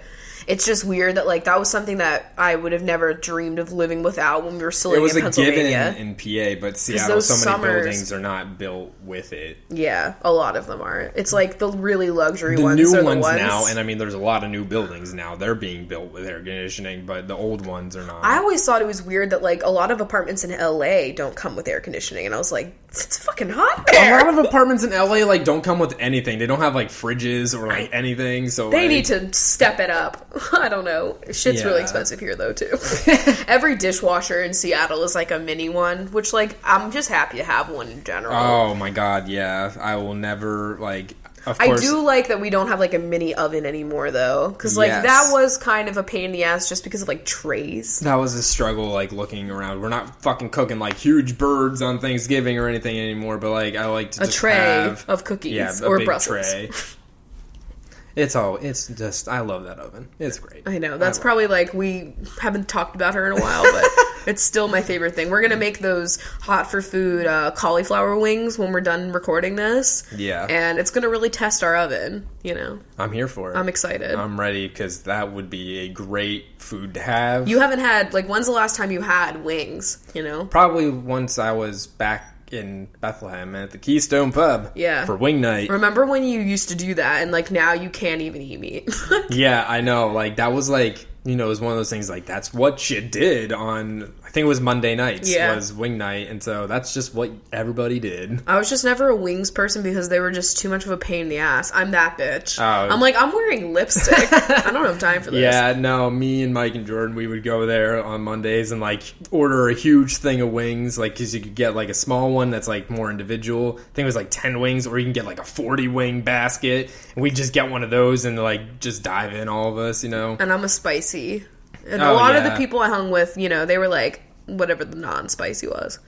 it's just weird that, like, that was something that I would have never dreamed of living without when we were still in Pennsylvania. It was a given in PA, but Seattle, so many buildings are not built with it. Yeah, a lot of them aren't. It's like the really luxury ones. The new ones now, and I mean, there's a lot of new buildings now. They're being built with air conditioning, but the old ones are not. I always thought it was weird that, like, a lot of apartments in LA don't come with air conditioning, and I was like, it's fucking hot there. A lot of apartments in LA, like, don't come with anything. They don't have, like, fridges or, like, anything, so, they need to step it up. I don't know. Shit's really expensive here, though, too. Every dishwasher in Seattle is, like, a mini one, which, like, I'm just happy to have one in general. Oh, my God, yeah. I will never, like... of course. I do like that we don't have, like, a mini oven anymore, though. Because, like, that was kind of a pain in the ass just because of, like, trays. That was a struggle, like, looking around. We're not fucking cooking, like, huge birds on Thanksgiving or anything anymore, but, like, I like to just have... of cookies. Yeah, or big Brussels. Tray. I love that oven. It's great. I know. That's probably, like, we haven't talked about her in a while, but it's still my favorite thing. We're going to make those hot for food cauliflower wings when we're done recording this. Yeah. And it's going to really test our oven, you know. I'm here for it. I'm excited. I'm ready, because that would be a great food to have. You haven't had, like, when's the last time you had wings, you know? Probably once I was back in Bethlehem at the Keystone Pub for wing night. Remember when you used to do that and, like, now you can't even eat meat? Yeah, I know. Like, that was, like, you know, it was one of those things, like, that's what you did on, I think it was Monday nights, was wing night, and so that's just what everybody did. I was just never a wings person because they were just too much of a pain in the ass. I'm that bitch. I'm like, I'm wearing lipstick. I don't have time for this. Yeah, no, me and Mike and Jordan, we would go there on Mondays and, like, order a huge thing of wings, like, because you could get, like, a small one that's, like, more individual. I think it was, like, 10 wings, or you can get, like, a 40-wing basket, and we'd just get one of those and, like, just dive in, all of us, you know? And I'm a spicy. And a lot of the people I hung with, you know, they were like, whatever the non-spicy was.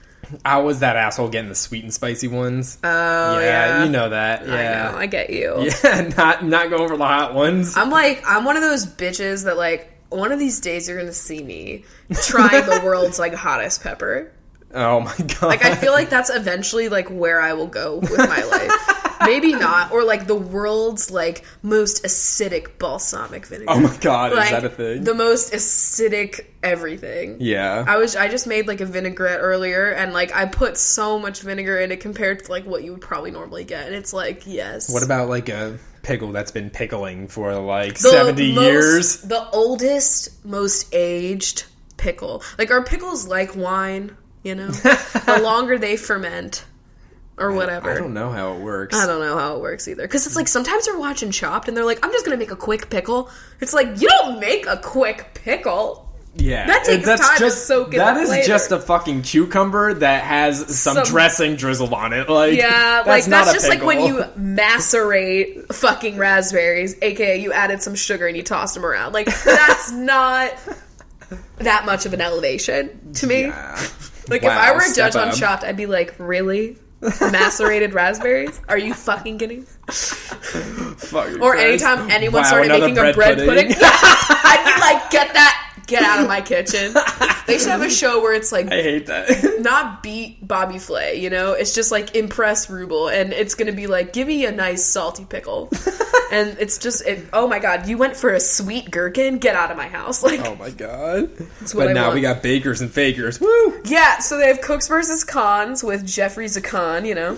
I was that asshole getting the sweet and spicy ones. Oh, yeah. You know that. Yeah. I know. I get you. Yeah, not going for the hot ones. I'm one of those bitches that, like, one of these days you're going to see me trying the world's, like, hottest pepper. Oh, my God. Like, I feel like that's eventually, like, where I will go with my life. Maybe not. Or, like, the world's, like, most acidic balsamic vinegar. Oh, my God. Like, is that a thing? The most acidic everything. Yeah. I just made, like, a vinaigrette earlier, and, like, I put so much vinegar in it compared to, like, what you would probably normally get. And it's like, yes. What about, like, a pickle that's been pickling for, like, 70 years? The oldest, most aged pickle. Like, our pickles like wine, you know? The longer they ferment. Or whatever. I don't know how it works. I don't know how it works either. Because it's like, sometimes they're watching Chopped and they're like, I'm just going to make a quick pickle. It's like, you don't make a quick pickle. Yeah. That takes time to soak in That the is flavor. just a fucking cucumber that has some dressing drizzled on it. Like, yeah, that's just like when you macerate fucking raspberries, aka you added some sugar and you tossed them around. Like, that's not that much of an elevation to me. Yeah. Like, wow, if I were a judge on Chopped, I'd be like, really? Macerated raspberries? Are you fucking kidding? Or anytime anyone started making a bread pudding, I'd be like, get out of my kitchen. They should have a show where it's like, I hate that. Not beat Bobby Flay, you know? It's just like impress Rubel, and it's gonna be like, give me a nice salty pickle. And it's just, oh my God, you went for a sweet gherkin? Get out of my house. Like, oh my God. But now we got bakers and fakers. Woo! Yeah, so they have Cooks versus Cons with Jeffrey Zacon, you know?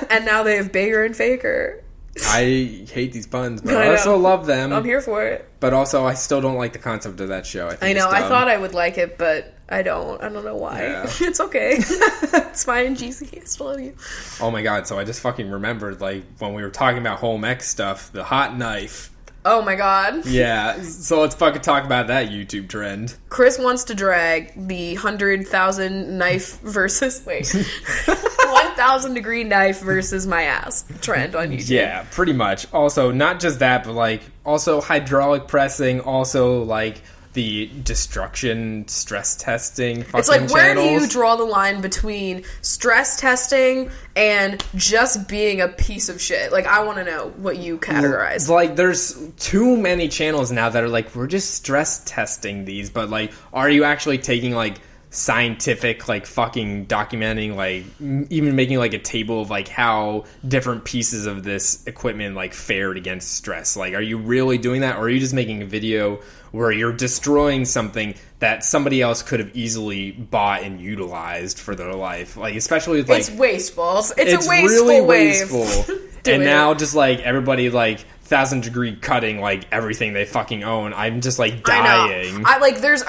And now they have Baker and Faker. I hate these puns, but I also love them. I'm here for it. But also, I still don't like the concept of that show. I know, I thought I would like it, but I don't. I don't know why. Yeah. It's okay. It's fine, GC. I still love you. Oh my God, so I just fucking remembered, like, when we were talking about home ec stuff, the hot knife. Oh my God. Yeah, so let's fucking talk about that YouTube trend. Chris wants to drag the 100,000 knife versus, 1,000 degree knife versus my ass trend on YouTube. Yeah, pretty much. Also, not just that, but, like, also hydraulic pressing, also, like, the destruction stress testing fucking It's like, where channels. do you draw the line between stress testing and just being a piece of shit? Like, I want to know what you categorize. Like, there's too many channels now that are like, we're just stress testing these, but, like, are you actually taking, like, scientific, like, fucking documenting, like, even making, like, a table of, like, how different pieces of this equipment, like, fared against stress? Like, are you really doing that, or are you just making a video where you're destroying something that somebody else could have easily bought and utilized for their life? Like, especially with, like, it's wasteful. It's a wasteful really wave. Wasteful. And now just, like, everybody, like, 1,000 degree cutting, like, everything they fucking own. I'm just, like, dying. I like, there's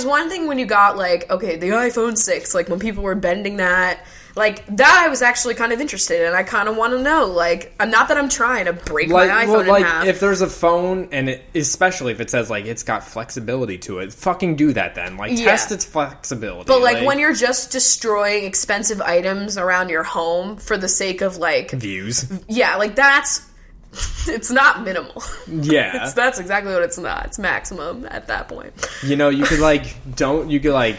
one thing when you got, like, okay, the iPhone 6, like, when people were bending that, like, that I was actually kind of interested in. I kind of want to know, like, not that I'm trying to break my iPhone in half. If there's a phone, and especially if it says, like, it's got flexibility to it, fucking do that then. Like, test its flexibility. But, like, when you're just destroying expensive items around your home for the sake of, like... views. Yeah, like, that's It's not minimal. Yeah. That's exactly what it's not. It's maximum at that point. You know, you could try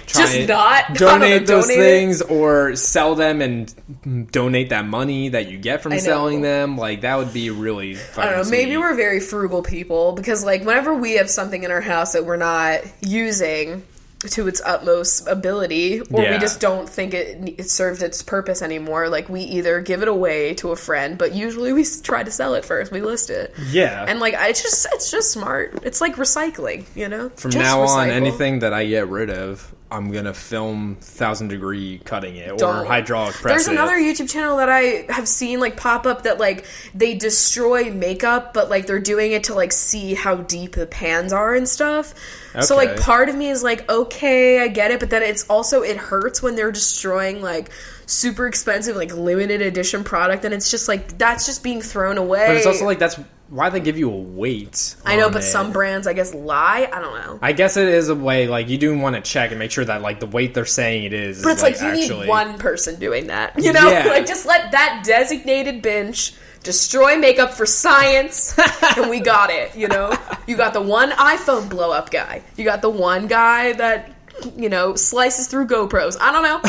just and not donate those things or sell them and donate that money that you get from selling them. Like, that would be really fucking I don't know. sweet. Maybe we're very frugal people because, like, whenever we have something in our house that we're not using to its utmost ability, or we just don't think it served its purpose anymore, like, we either give it away to a friend, but usually we try to sell it first. We list it. Yeah. And, like, it's just smart. It's like recycling, you know? From now on, anything that I get rid of, I'm going to film 1,000 degree cutting it or hydraulic press There's another YouTube channel that I have seen, like, pop up that, like, they destroy makeup, but, like, they're doing it to, like, see how deep the pans are and stuff. Okay. So, like, part of me is like, okay, I get it, but then it's also, it hurts when they're destroying, like, super expensive, like, limited edition product, and it's just, like, that's just being thrown away. But it's also, like, that's why they give you a weight. I know, but some brands, I guess, lie. I don't know. I guess it is a way, like, you do want to check and make sure that, like, the weight they're saying it is. But it's like, you need one person doing that, you know? Yeah. Like, just let that designated bench destroy makeup for science, and we got it, you know? You got the one iPhone blow-up guy. You got the one guy that, you know, slices through GoPros. I don't know.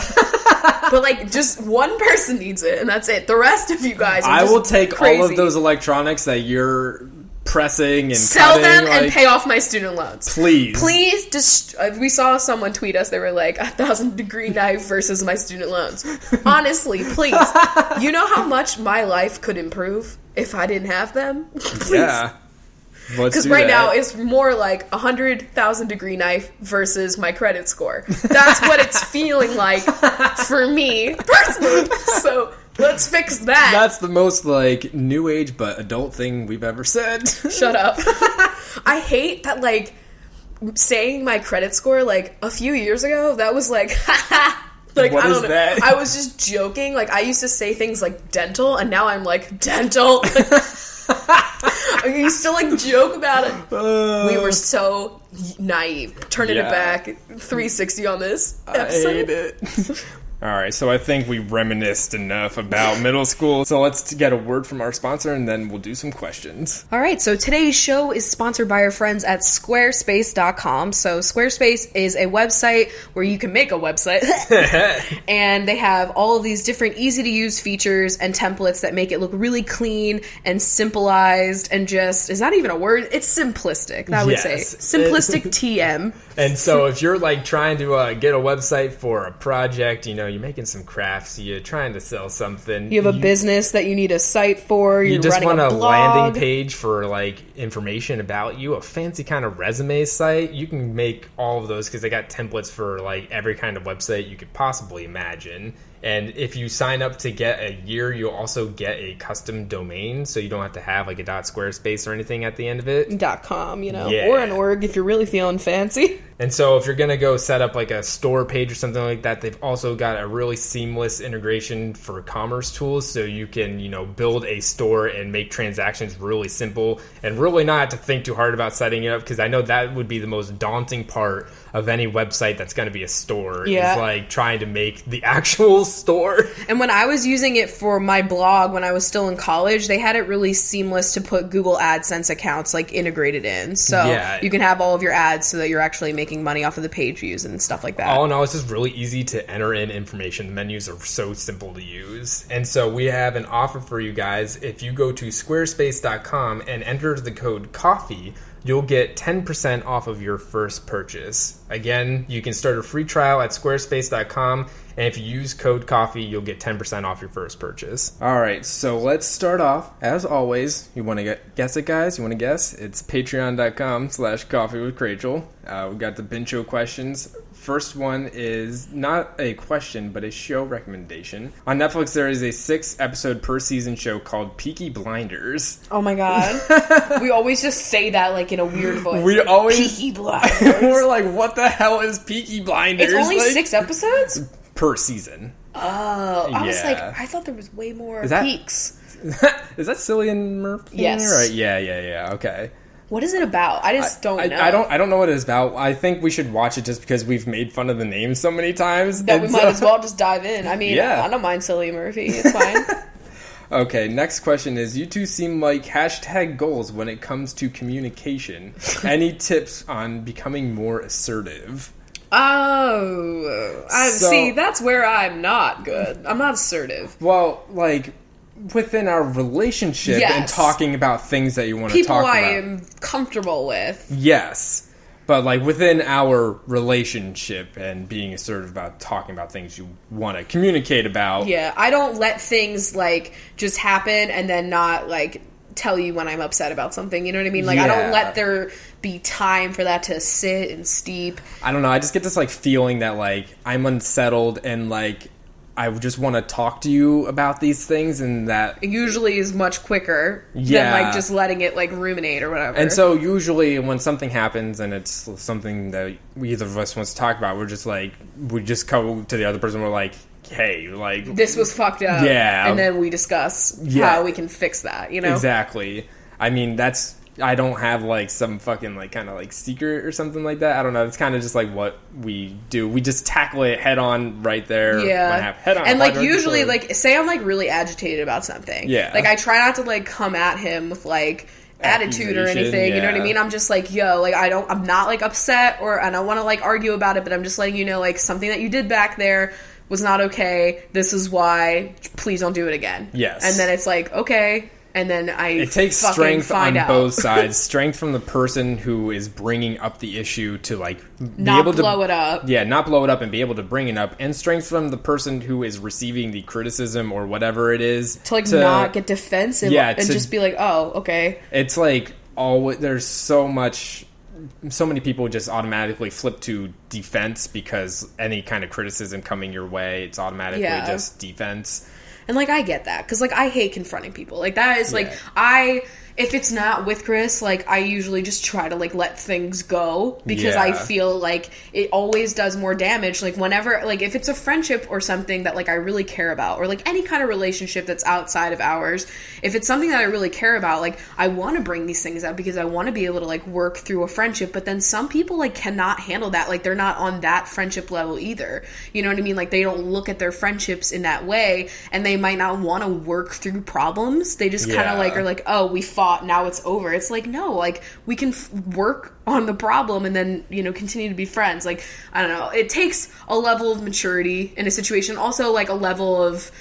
But, like, just one person needs it, and that's it. The rest of you guys are just I will take crazy. all of those electronics that you're pressing and sell cutting, them like, and pay off my student loans. Please. We saw someone tweet us. They were like, 1,000 degree knife versus my student loans. Honestly, please. You know how much my life could improve if I didn't have them? Please. Yeah. Because right now it's more like 100,000 degree knife versus my credit score. That's what it's feeling like for me personally. So let's fix that. That's the most, like, new age but adult thing we've ever said. Shut up. I hate that, like, saying my credit score, like, a few years ago, that was like, like, what I don't is know. that? I was just joking. Like, I used to say things like dental, and now I'm like, dental. I used to, like, joke about it. We were so naive. Turning it back 360 on this episode. I hate it. All right, so I think we reminisced enough about middle school. So let's get a word from our sponsor, and then we'll do some questions. All right, so today's show is sponsored by our friends at Squarespace.com. So Squarespace is a website where you can make a website. And they have all of these different easy-to-use features and templates that make it look really clean and simplified and just, is that even a word? It's simplistic, I would say. Simplistic TM. And so if you're, like, trying to get a website for a project, you know, you're making some crafts, you're trying to sell something. You have a business that you need a site for, you're just running want a blog. Landing page for, like, information about you, a fancy kind of resume site. You can make all of those because they got templates for, like, every kind of website you could possibly imagine. And if you sign up to get a year, you'll also get a custom domain, so you don't have to have, like, a .squarespace or anything at the end of it. .com, you know, or an org if you're really feeling fancy. And so if you're going to go set up, like, a store page or something like that, they've also got a really seamless integration for commerce tools, so you can, you know, build a store and make transactions really simple and really not have to think too hard about setting it up, because I know that would be the most daunting part of any website that's going to be a store, is, like, trying to make the actual store. And when I was using it for my blog when I was still in college, they had it really seamless to put Google AdSense accounts, like, integrated in. So you can have all of your ads so that you're actually making money off of the page views and stuff like that. All in all, it's just really easy to enter in information. The menus are so simple to use. And so we have an offer for you guys. If you go to squarespace.com and enter the code COFFEE, you'll get 10% off of your first purchase. Again, you can start a free trial at squarespace.com, and if you use code COFFEE, you'll get 10% off your first purchase. All right, so let's start off. As always, you want to guess it, guys? You want to guess? It's patreon.com/CoffeeWithChrachel. We got the binge show questions. First one is not a question, but a show recommendation. On Netflix, there is a 6-episode per season show called Peaky Blinders. Oh my god. We always just say that, like, in a weird voice. We always... Peaky Blinders. We're like, what the hell is Peaky Blinders? It's only like, 6 episodes? Per season. Oh. I was like, I thought there was way more peaks. Is that Cillian Murphy? Yes. Right. Yeah. Okay. What is it about? I just don't know. I don't know what it's about. I think we should watch it just because we've made fun of the name so many times. That we might as well just dive in. I mean, I don't mind Cillian Murphy. It's fine. Okay, next question is, you two seem like hashtag goals when it comes to communication. Any tips on becoming more assertive? Oh, see, that's where I'm not good. I'm not assertive. Well, like, within our relationship and talking about things that you want to talk about. People I am comfortable with. Yes. But, like, within our relationship and being assertive about talking about things you want to communicate about. Yeah, I don't let things, like, just happen and then not, like, tell you when I'm upset about something. You know what I mean? Like, I don't let there be time for that to sit and steep. I don't know. I just get this, like, feeling that, like, I'm unsettled and, like, I just want to talk to you about these things, and that... It usually is much quicker than, like, just letting it, like, ruminate or whatever. And so, usually, when something happens and it's something that either of us wants to talk about, we're just, like... We just go to the other person, we're like, hey, like... This was fucked up. Yeah. And then we discuss how we can fix that, you know? Exactly. I mean, that's... I don't have, like, some fucking, like, kind of, like, secret or something like that. I don't know. It's kind of just, like, what we do. We just tackle it head on right there. Yeah. Head on. And, like, usually, like, say I'm, like, really agitated about something. Yeah. Like, I try not to, like, come at him with, like, attitude or anything. You know what I mean? I'm just, like, yo, like, I'm not, like, upset or I don't want to, like, argue about it, but I'm just letting you know, like, something that you did back there was not okay. This is why. Please don't do it again. Yes. And then it's like, okay. And then it takes strength on both sides. Strength from the person who is bringing up the issue to, like, not blow it up. Yeah, not blow it up and be able to bring it up. And strength from the person who is receiving the criticism or whatever it is. To, like, not get defensive and just be like, oh, okay. It's like, there's so many people just automatically flip to defense because any kind of criticism coming your way, it's automatically just defense. And, like, I get that. Because, like, I hate confronting people. Like, that is, like, if it's not with Chris, like, I usually just try to, like, let things go. Because I feel like it always does more damage. Like, whenever, like, if it's a friendship or something that, like, I really care about. Or, like, any kind of relationship that's outside of ours. If it's something that I really care about, like, I want to bring these things up. Because I want to be able to, like, work through a friendship. But then some people, like, cannot handle that. Like, they're not on that friendship level either. You know what I mean? Like, they don't look at their friendships in that way. And they might not want to work through problems. They just kind of, like, are like, oh, we fought, now it's over. It's like, no, like, we can work on the problem and then, you know, continue to be friends. Like, I don't know. It takes a level of maturity in a situation. Also, like, a level of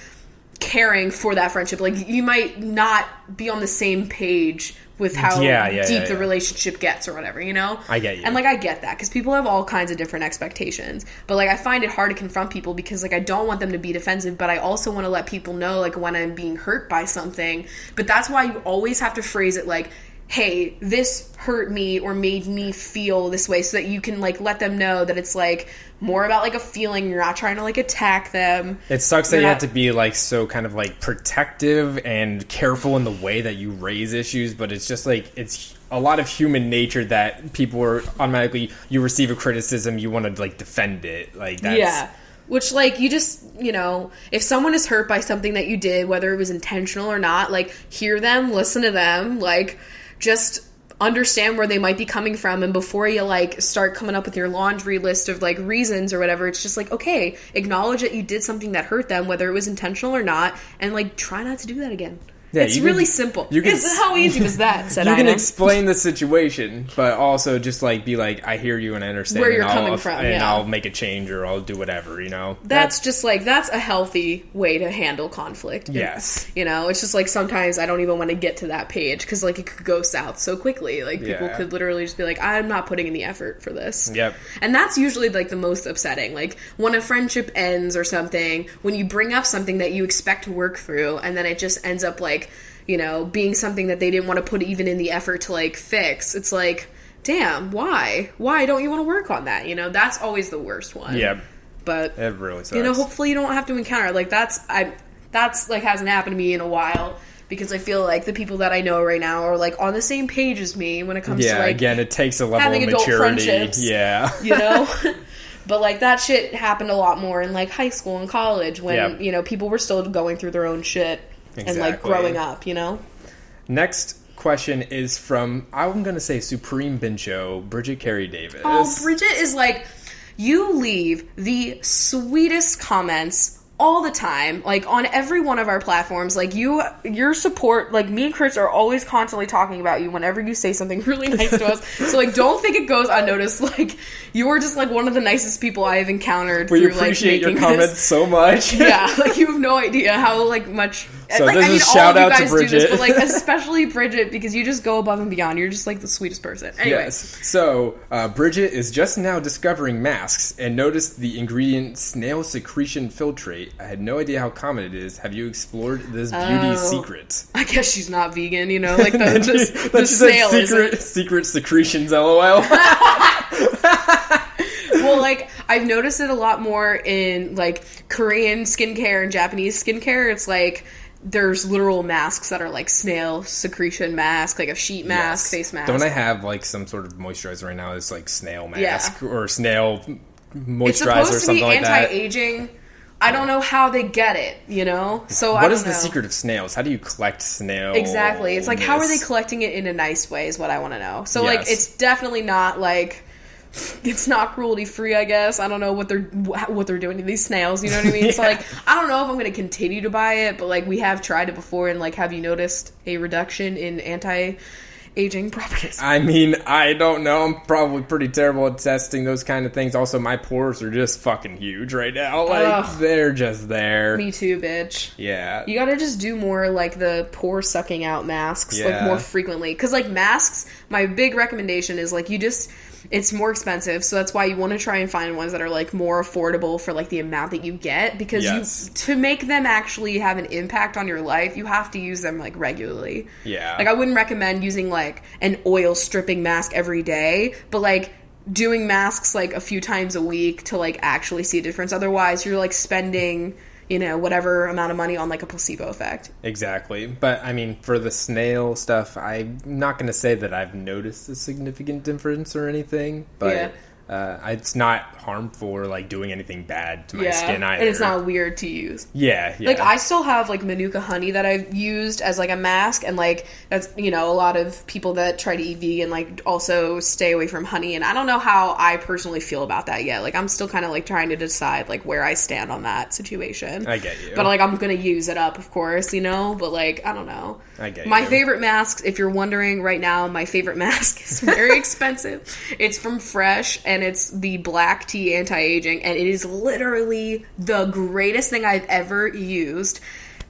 caring for that friendship. Like, you might not be on the same page with how deep the relationship gets or whatever, you know? I get you. And, like, I get that, because people have all kinds of different expectations. But, like, I find it hard to confront people because, like, I don't want them to be defensive, but I also want to let people know, like, when I'm being hurt by something. But that's why you always have to phrase it like, hey, this hurt me or made me feel this way, so that you can, like, let them know that it's, like, more about, like, a feeling. You're not trying to, like, attack them. It sucks that you have to be, like, so kind of, like, protective and careful in the way that you raise issues, but it's just, like, it's a lot of human nature that people are automatically, you receive a criticism, you want to, like, defend it. Like, that's... Yeah. Which, like, you just, you know, if someone is hurt by something that you did, whether it was intentional or not, like, hear them, listen to them, like, just understand where they might be coming from, and before you, like, start coming up with your laundry list of, like, reasons or whatever, it's just like, okay, acknowledge that you did something that hurt them, whether it was intentional or not, and, like, try not to do that again. Yeah, it's really simple. How easy was that? Said you can explain the situation, but also just, like, be like, I hear you and I understand where you're coming from, and I'll make a change or I'll do whatever, you know? That's just, like, that's a healthy way to handle conflict. Yes. You know, it's just, like, sometimes I don't even want to get to that page because, like, it could go south so quickly. Like, people could literally just be like, I'm not putting in the effort for this. Yep. And that's usually, like, the most upsetting. Like, when a friendship ends or something, when you bring up something that you expect to work through, and then it just ends up, like, you know, being something that they didn't want to put even in the effort to, like, fix. It's like, damn, why? Why don't you want to work on that? You know, that's always the worst one. Yeah. But, it really sucks. You know, hopefully you don't have to encounter it. Like, that's, like, hasn't happened to me in a while. Because I feel like the people that I know right now are, like, on the same page as me when it comes to, like... again, it takes a level having of adult maturity. Friendships. Yeah. You know? But, like, that shit happened a lot more in, like, high school and college when, you know, people were still going through their own shit. Exactly. And, like, growing up, you know? Next question is from, I'm going to say Supreme Bincho, Bridget Carey Davis. Oh, Bridget is like, you leave the sweetest comments all the time, like on every one of our platforms, like your support, like me and Chris are always constantly talking about you whenever you say something really nice to us. So like, don't think it goes unnoticed. Like, you are just like one of the nicest people I have encountered. We appreciate your comments so much. Yeah, like you have no idea how like much. So like, this is shout out to Bridget, this, but like especially Bridget, because you just go above and beyond. You're just like the sweetest person. Anyway. Yes. So Bridget is just now discovering masks and noticed the ingredient snail secretion filtrate. I had no idea how common it is. Have you explored this beauty secret? I guess she's not vegan, you know, like the snail secret secretions. LOL. Well, like, I've noticed it a lot more in, like, Korean skincare and Japanese skincare. It's, like, there's literal masks that are, like, snail secretion mask, like a sheet mask, face mask. Don't I have, like, some sort of moisturizer right now that's, like, snail mask or snail moisturizer or something like that? It's supposed to be anti-aging. I don't know how they get it, you know? So what is the secret of snails? How do you collect snails? Exactly. It's, like, how are they collecting it in a nice way is what I want to know. So, like, it's definitely not, like... It's not cruelty free, I guess. I don't know what they're doing to these snails. You know what I mean? So like, I don't know if I'm going to continue to buy it, but like we have tried it before, and like, have you noticed a reduction in anti-aging properties? I mean, I don't know. I'm probably pretty terrible at testing those kind of things. Also, my pores are just fucking huge right now. Like they're just there. Me too, bitch. Yeah. You got to just do more like the pore sucking out masks, like more frequently. Because like masks, my big recommendation is like it's more expensive, so that's why you want to try and find ones that are like more affordable for like the amount that you get, because to make them actually have an impact on your life, you have to use them like regularly. Yeah. Like I wouldn't recommend using like an oil stripping mask every day, but like doing masks like a few times a week to like actually see a difference. Otherwise, you're like spending, you know, whatever amount of money on like a placebo effect. Exactly. But I mean, for the snail stuff, I'm not going to say that I've noticed a significant difference or anything, but it's not harmful or like doing anything bad to my skin either. And it's not weird to use. Yeah. Like I still have like Manuka honey that I've used as like a mask, and like that's, you know, a lot of people that try to eat vegan like also stay away from honey, and I don't know how I personally feel about that yet. Like I'm still kind of like trying to decide like where I stand on that situation. I get you. But like I'm gonna use it up, of course, you know, but like I don't know. I get you. My favorite masks, if you're wondering right now, my favorite mask is very expensive. It's from Fresh, and it's the black tea anti-aging, and it is literally the greatest thing I've ever used,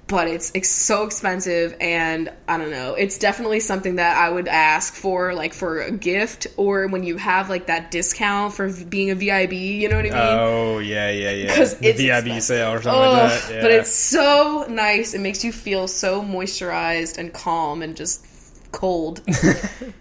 but it's so expensive, and I don't know, it's definitely something that I would ask for, like, for a gift, or when you have, like, that discount for being a VIB, you know what I mean? Oh, yeah. Because it's VIB expensive sale or something like that. Yeah. But it's so nice. It makes you feel so moisturized and calm and just cold.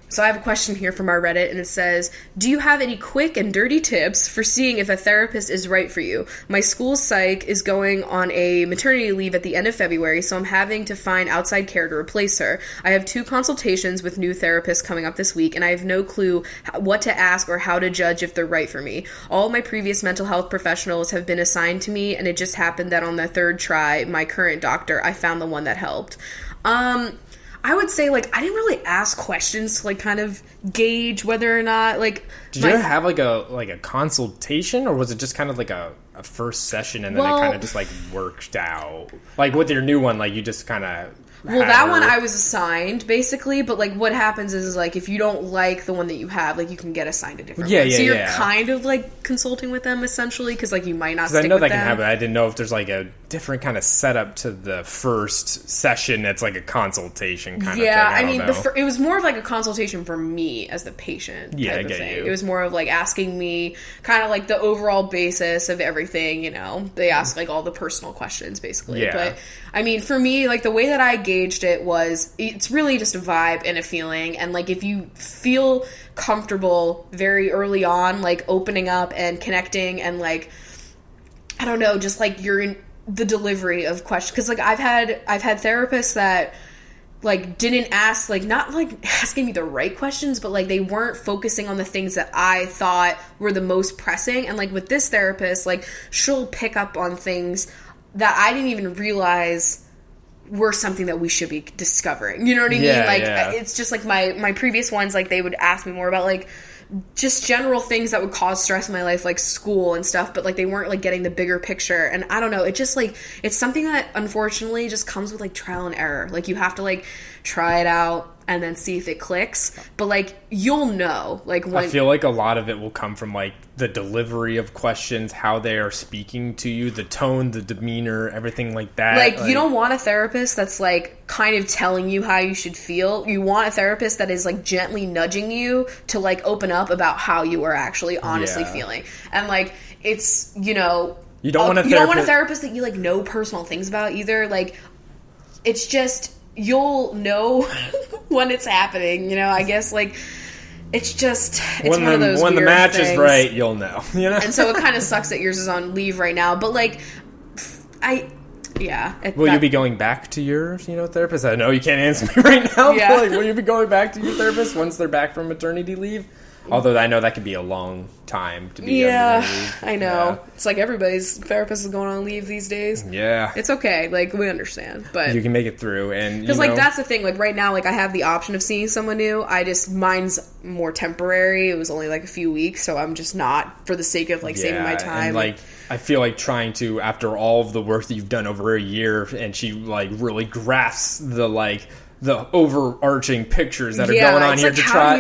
So I have a question here from our Reddit, and it says, do you have any quick and dirty tips for seeing if a therapist is right for you? My school's psych is going on a maternity leave at the end of February, so I'm having to find outside care to replace her. I have 2 consultations with new therapists coming up this week, and I have no clue what to ask or how to judge if they're right for me. All of my previous mental health professionals have been assigned to me, and it just happened that on the 3rd try, my current doctor, I found the one that helped. I would say, like, I didn't really ask questions to, like, kind of gauge whether or not, like... Did you ever have, like a consultation, or was it just kind of, like, a first session, and then it kind of just, like, worked out? Like, with your new one, like, you just kind of... Well, that one I was assigned, basically, but, like, what happens is, like, if you don't like the one that you have, like, you can get assigned a different one. So you're kind of, like, consulting with them, essentially, because, like, you might not stick with them. Because I know that can happen. I didn't know if there's, like, a different kind of setup to the first session that's, like, a consultation kind of thing. Yeah, I mean, it was more of, like, a consultation for me as the patient type of thing. It was more of, like, asking me kind of, like, the overall basis of everything, you know. They asked, like, all the personal questions, basically. Yeah. But, I mean, for me, like, the way that I gauged it was, it's really just a vibe and a feeling, and, like, if you feel comfortable very early on, like, opening up and connecting and, like, I don't know, just, like, you're in the delivery of questions, because, like, I've had therapists that, like, didn't ask, like, not, like, asking me the right questions, but, like, they weren't focusing on the things that I thought were the most pressing, and, like, with this therapist, like, she'll pick up on things that I didn't even realize were something that we should be discovering. You know what I mean? Like, it's just, like, my previous ones, like, they would ask me more about, like, just general things that would cause stress in my life, like school and stuff, but like they weren't like getting the bigger picture. And I don't know, it just like, it's something that unfortunately just comes with like trial and error. Like you have to like try it out and then see if it clicks. But like you'll know, like when I feel like a lot of it will come from like the delivery of questions, how they are speaking to you, the tone, the demeanor, everything like that. Like you don't want a therapist that's like kind of telling you how you should feel. You want a therapist that is like gently nudging you to like open up about how you are actually honestly feeling. And like it's, you know, you don't want a therapist that you like know personal things about either. Like it's just, you'll know when it's happening, you know. I guess like it's just, it's one of those when weird the match things. is right, you'll know, you know. And so it kind of sucks that yours is on leave right now, but like will you be going back to your therapist? I know you can't answer me right now, but like, will you be going back to your therapist once they're back from maternity leave? Although I know that could be a long time to be on maternity leave. I know. Yeah. It's like everybody's therapist is going on leave these days. Yeah. It's okay. Like, we understand. But you can make it through. And because, like, that's the thing. Like, right now, like, I have the option of seeing someone new. Mine's more temporary. It was only, like, a few weeks. So I'm just not, for the sake of, like, saving my time. And, like, I feel like trying to, after all of the work that you've done over a year, and she, like, really grasps the overarching pictures that are going on here like, to try.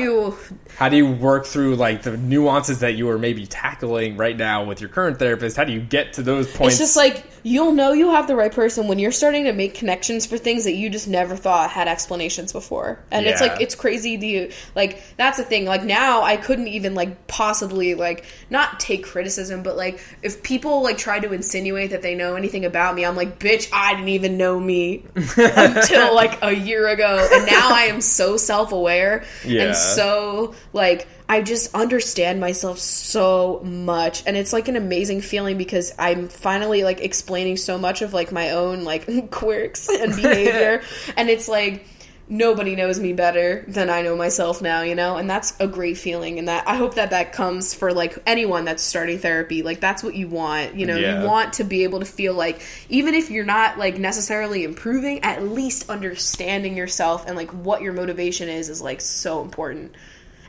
How do you work through like the nuances that you are maybe tackling right now with your current therapist? How do you get to those points? It's just like you'll know you have the right person when you're starting to make connections for things that you just never thought had explanations before. And it's like it's crazy like that's the thing. Like now I couldn't even like possibly like not take criticism, but like if people like try to insinuate that they know anything about me, I'm like, bitch, I didn't even know me until like a year ago. And now I am so self-aware and so like I just understand myself so much, and it's like an amazing feeling because I'm finally like explaining so much of like my own like quirks and behavior. And it's like nobody knows me better than I know myself now, you know? And that's a great feeling, and that I hope that comes for like anyone that's starting therapy. Like that's what you want, you know. You want to be able to feel like even if you're not like necessarily improving, at least understanding yourself and like what your motivation is like so important.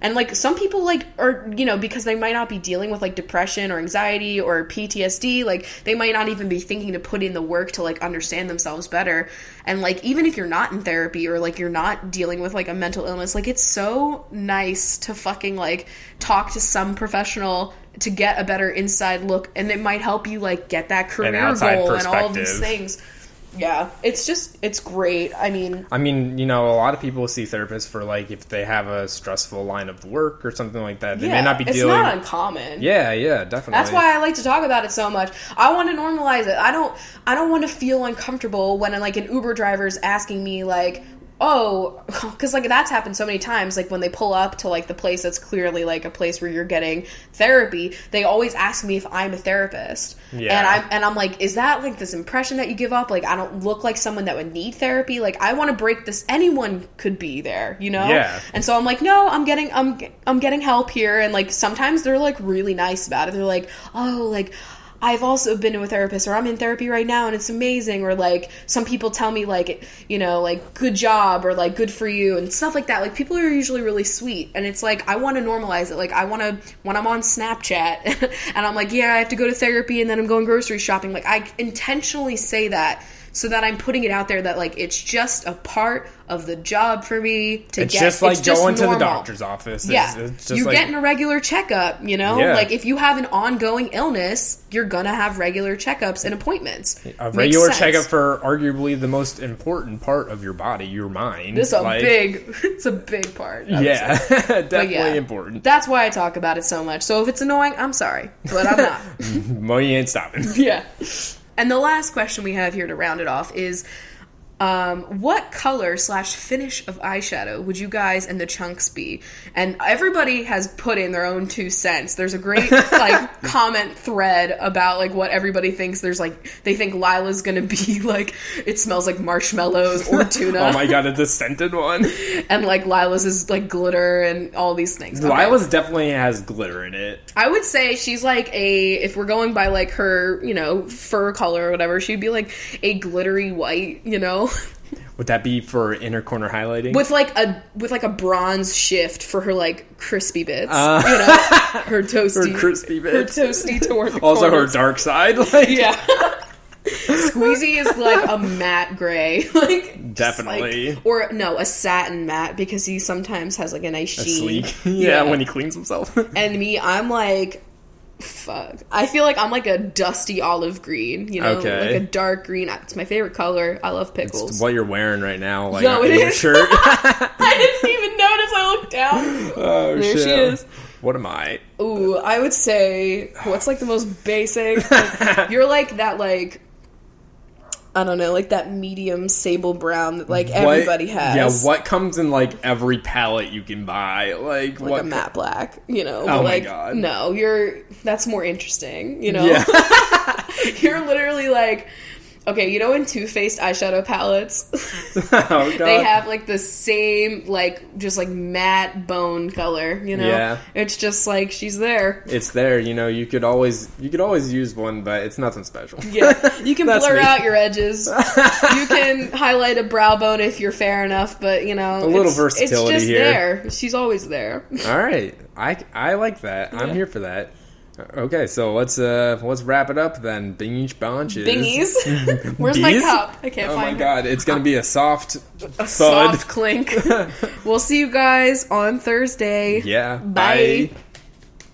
And, like, some people, like, are, you know, because they might not be dealing with, like, depression or anxiety or PTSD, like, they might not even be thinking to put in the work to, like, understand themselves better. And, like, even if you're not in therapy or, like, you're not dealing with, like, a mental illness, like, it's so nice to fucking, like, talk to some professional to get a better inside look. And it might help you, like, get that career goal and all of these things. Yeah, it's great. I mean, you know, a lot of people see therapists for, like, if they have a stressful line of work or something like that. They may not be dealing... It's not uncommon. Yeah, definitely. That's why I like to talk about it so much. I want to normalize it. I don't want to feel uncomfortable when, like, an Uber driver is asking me, like... Oh, because, like, that's happened so many times. Like, when they pull up to, like, the place that's clearly, like, a place where you're getting therapy, they always ask me if I'm a therapist. Yeah. And I'm like, is that, like, this impression that you give up? Like, I don't look like someone that would need therapy. Like, I want to break this. Anyone could be there, you know? Yeah. And so I'm like, no, I'm getting help here. And, like, sometimes they're, like, really nice about it. They're like, oh, like... I've also been to a therapist, or I'm in therapy right now and it's amazing, or like some people tell me like, you know, like good job or like good for you and stuff like that. Like people are usually really sweet, and it's like I want to normalize it. Like I want to, when I'm on Snapchat and I'm like, yeah, I have to go to therapy and then I'm going grocery shopping, like I intentionally say that so that I'm putting it out there that like it's just a part of the job for me to it's get. Just like it's just going normal. To the doctor's office. It's just you're like, getting a regular checkup, you know? Yeah. Like if you have an ongoing illness, you're gonna have regular checkups and appointments. A regular checkup for arguably the most important part of your body, your mind. It's a big part. Yeah, definitely important. That's why I talk about it so much. So if it's annoying, I'm sorry, but I'm not. Well, you ain't stopping. Yeah. And the last question we have here to round it off is, what color / finish of eyeshadow would you guys and the chunks be? And everybody has put in their own 2 cents. There's a great like comment thread about like what everybody thinks. There's like they think Lila's gonna be like it smells like marshmallows or tuna. Oh my god, it's a scented one. And like Lila's is like glitter and all these things. Okay. Lila's definitely has glitter in it. I would say she's like if we're going by like her, you know, fur color or whatever, she'd be like a glittery white, you know. Would that be for inner corner highlighting? With like a bronze shift for her like crispy bits, her toasty, her crispy bits, her toasty toward the also corners. Her dark side, like yeah. Squeezy is like a matte gray, like definitely, or no, a satin matte because he sometimes has like a nice sheen. Sleek, yeah, when he cleans himself. And me, I'm like. Fuck. I feel like I'm like a dusty olive green, like a dark green. It's my favorite color. I love pickles. It's what you're wearing right now, like no, it your is. shirt. I didn't even notice. I looked down. Oh, there shit. she is. What am I? Ooh, I would say what's like the most basic. Like, you're like that, like I don't know, like that medium sable brown that like everybody has. Yeah, what comes in like every palette you can buy? Like what a matte black, Oh but, my god. No, that's more interesting, Yeah. You're literally like okay, in Too Faced eyeshadow palettes, oh, God. they have like the same like just like matte bone color, Yeah. It's just like she's there. It's there, you could always use one, but it's nothing special. Yeah, you can blur me. out your edges. You can highlight a brow bone if you're fair enough, but a little versatility it's just here. there. She's always there. All right, I like that. I'm here for that. Okay, so let's wrap it up then. Bingies bunches. Bingies. Where's my cup? I can't find it. Oh my god, it's gonna be a soft thud. Soft clink. We'll see you guys on Thursday. Yeah. Bye.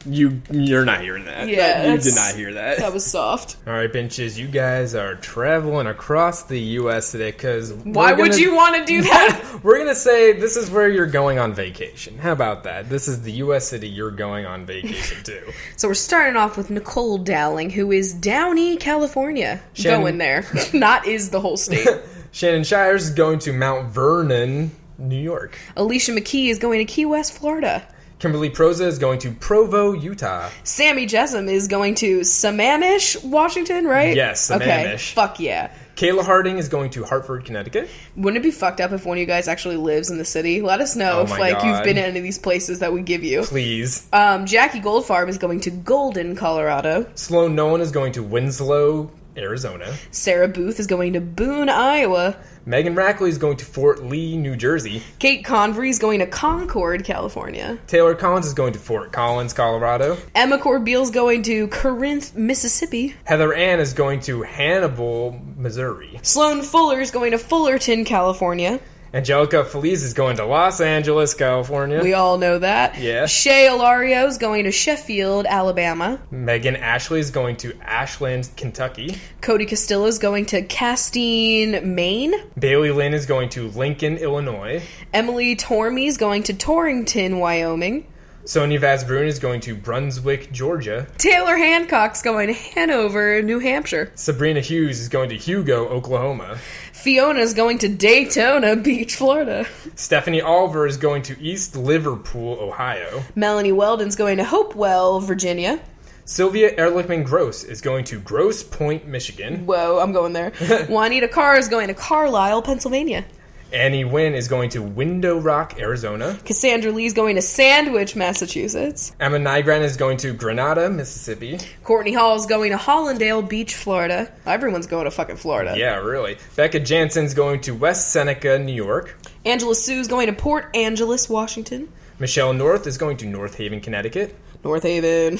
You're not hearing that. Yeah, you did not hear that. That was soft. All right, benches, you guys are traveling across the U.S. today because why would you want to do that? We're gonna say this is where you're going on vacation. How about that? This is the U.S. city you're going on vacation to. So we're starting off with Nicole Dowling, who is Downey, California. Going there. Not is the whole state. Shannon Shires is going to Mount Vernon, New York. Alicia McKee is going to Key West, Florida. Kimberly Proza is going to Provo, Utah. Sammy Jessom is going to Sammamish, Washington, right? Yes, Sammamish. Okay, fuck yeah. Kayla Harding is going to Hartford, Connecticut. Wouldn't it be fucked up if one of you guys actually lives in the city? Let us know if you've been in any of these places that we give you. Please. Jackie Goldfarb is going to Golden, Colorado. Sloan Nolan is going to Winslow, Arizona. Sarah Booth is going to Boone, Iowa. Megan Rackley is going to Fort Lee, New Jersey. Kate Convery is going to Concord, California. Taylor Collins is going to Fort Collins, Colorado. Emma Corbeil is going to Corinth, Mississippi. Heather Ann is going to Hannibal, Missouri. Sloan Fuller is going to Fullerton, California. Angelica Feliz is going to Los Angeles, California. We all know that. Yeah. Shay Ilario is going to Sheffield, Alabama. Megan Ashley is going to Ashland, Kentucky. Cody Castillo is going to Castine, Maine. Bailey Lynn is going to Lincoln, Illinois. Emily Tormey is going to Torrington, Wyoming. Sonia Vazbrun is going to Brunswick, Georgia. Taylor Hancock's going to Hanover, New Hampshire. Sabrina Hughes is going to Hugo, Oklahoma. Fiona's going to Daytona Beach, Florida. Stephanie Oliver is going to East Liverpool, Ohio. Melanie Weldon's going to Hopewell, Virginia. Sylvia Ehrlichman Gross is going to Grosse Pointe, Michigan. Whoa, I'm going there. Juanita Carr is going to Carlisle, Pennsylvania. Annie Wynn is going to Window Rock, Arizona. Cassandra Lee is going to Sandwich, Massachusetts. Emma Nygren is going to Grenada, Mississippi. Courtney Hall is going to Hollandale Beach, Florida. Everyone's going to fucking Florida. Yeah, really. Becca Jansen's going to West Seneca, New York. Angela Sue's going to Port Angeles, Washington. Michelle North is going to North Haven, Connecticut. North Haven.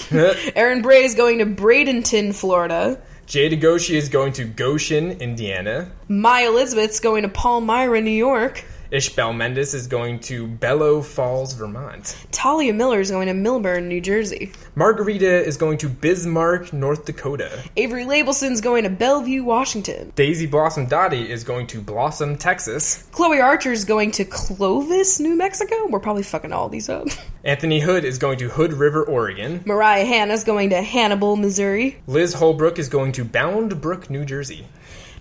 Erin Bray is going to Bradenton, Florida. Jay DeGoshi is going to Goshen, Indiana. Maya Elizabeth's going to Palmyra, New York. Ishbel Mendes is going to Bellow Falls, Vermont. Talia Miller is going to Milburn, New Jersey. Margarita is going to Bismarck, North Dakota. Avery Labelson's going to Bellevue, Washington. Daisy Blossom Dottie is going to Blossom, Texas. Chloe Archer is going to Clovis, New Mexico. We're probably fucking all these up. Anthony Hood is going to Hood River, Oregon. Mariah Hanna's going to Hannibal, Missouri. Liz Holbrook is going to Bound Brook, New Jersey.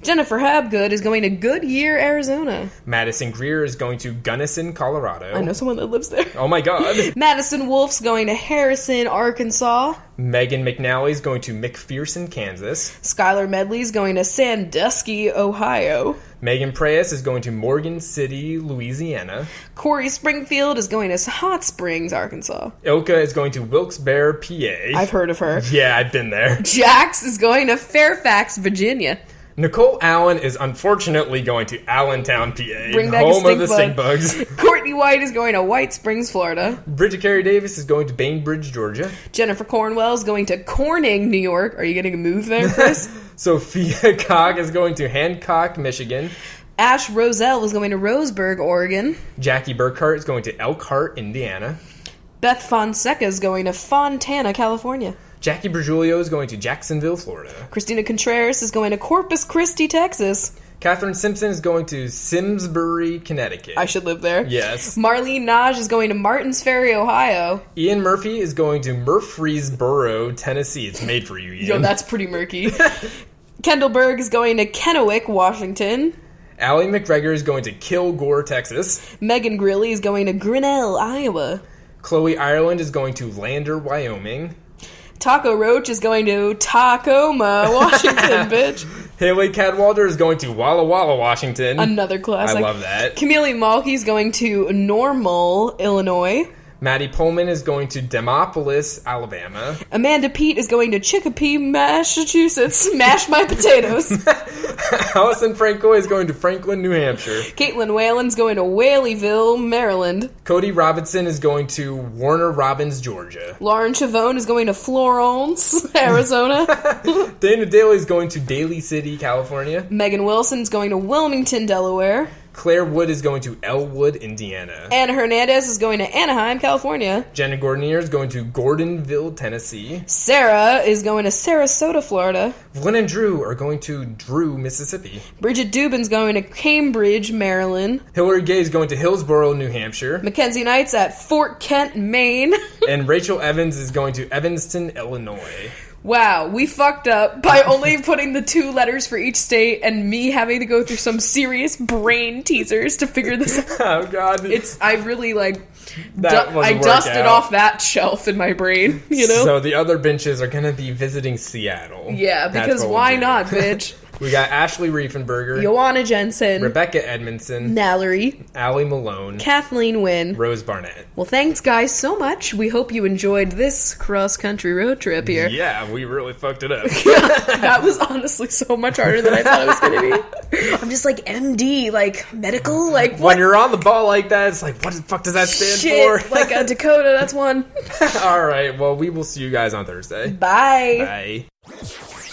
Jennifer Habgood is going to Goodyear, Arizona. Madison Greer is going to Gunnison, Colorado. I know someone that lives there. Oh my god. Madison Wolf's going to Harrison, Arkansas. Megan McNally is going to McPherson, Kansas. Skylar Medley's going to Sandusky, Ohio. Megan Preyes is going to Morgan City, Louisiana. Corey Springfield is going to Hot Springs, Arkansas. Ilka is going to Wilkes-Barre, PA. I've heard of her. Yeah, I've been there. Jax is going to Fairfax, Virginia. Nicole Allen is unfortunately going to Allentown, PA, Bring back home of the stink bugs. Courtney White is going to White Springs, Florida. Bridget Carey Davis is going to Bainbridge, Georgia. Jennifer Cornwell is going to Corning, New York. Are you getting a move there, Chris? Sophia Cock is going to Hancock, Michigan. Ash Roselle is going to Roseburg, Oregon. Jackie Burkhart is going to Elkhart, Indiana. Beth Fonseca is going to Fontana, California. Jackie Bergiulio is going to Jacksonville, Florida. Christina Contreras is going to Corpus Christi, Texas. Catherine Simpson is going to Simsbury, Connecticut. I should live there. Yes. Marlene Naj is going to Martins Ferry, Ohio. Ian Murphy is going to Murfreesboro, Tennessee. It's made for you, Ian. Yo, that's pretty murky. Kendall Berg is going to Kennewick, Washington. Allie McGregor is going to Kilgore, Texas. Megan Grilly is going to Grinnell, Iowa. Chloe Ireland is going to Lander, Wyoming. Taco Roach is going to Tacoma, Washington, bitch. Haley Cadwalder is going to Walla Walla, Washington. Another classic. I love that. Camille Malky is going to Normal, Illinois. Maddie Pullman is going to Demopolis, Alabama. Amanda Pete is going to Chicopee, Massachusetts. Smash my potatoes. Allison Franco is going to Franklin, New Hampshire. Caitlin Whalen's going to Whaleyville, Maryland. Cody Robinson is going to Warner Robins, Georgia. Lauren Chavone is going to Florence, Arizona. Dana Daly is going to Daly City, California. Megan Wilson's going to Wilmington, Delaware. Claire Wood is going to Elwood, Indiana. Anna Hernandez is going to Anaheim, California. Jenna Gordonier is going to Gordonville, Tennessee. Sarah is going to Sarasota, Florida. Flynn and Drew are going to Drew, Mississippi. Bridget Dubin's going to Cambridge, Maryland. Hillary Gay is going to Hillsborough, New Hampshire. Mackenzie Knight's at Fort Kent, Maine. And Rachel Evans is going to Evanston, Illinois. Wow, we fucked up by only putting the 2 letters for each state and me having to go through some serious brain teasers to figure this out. Oh, God. I really, I dusted off that shelf in my brain, you know? So the other benches are going to be visiting Seattle. Yeah, because why not, bitch? We got Ashley Riefenberger, Joanna Jensen, Rebecca Edmondson, Mallory, Allie Malone, Kathleen Wynn, Rose Barnett. Well, thanks, guys, so much. We hope you enjoyed this cross-country road trip here. Yeah, we really fucked it up. That was honestly so much harder than I thought it was going to be. I'm just MD, medical, what? When you're on the ball like that, it's what the fuck does that stand for? A Dakota, that's one. All right, well, we will see you guys on Thursday. Bye. Bye.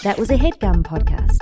That was a HeadGum podcast.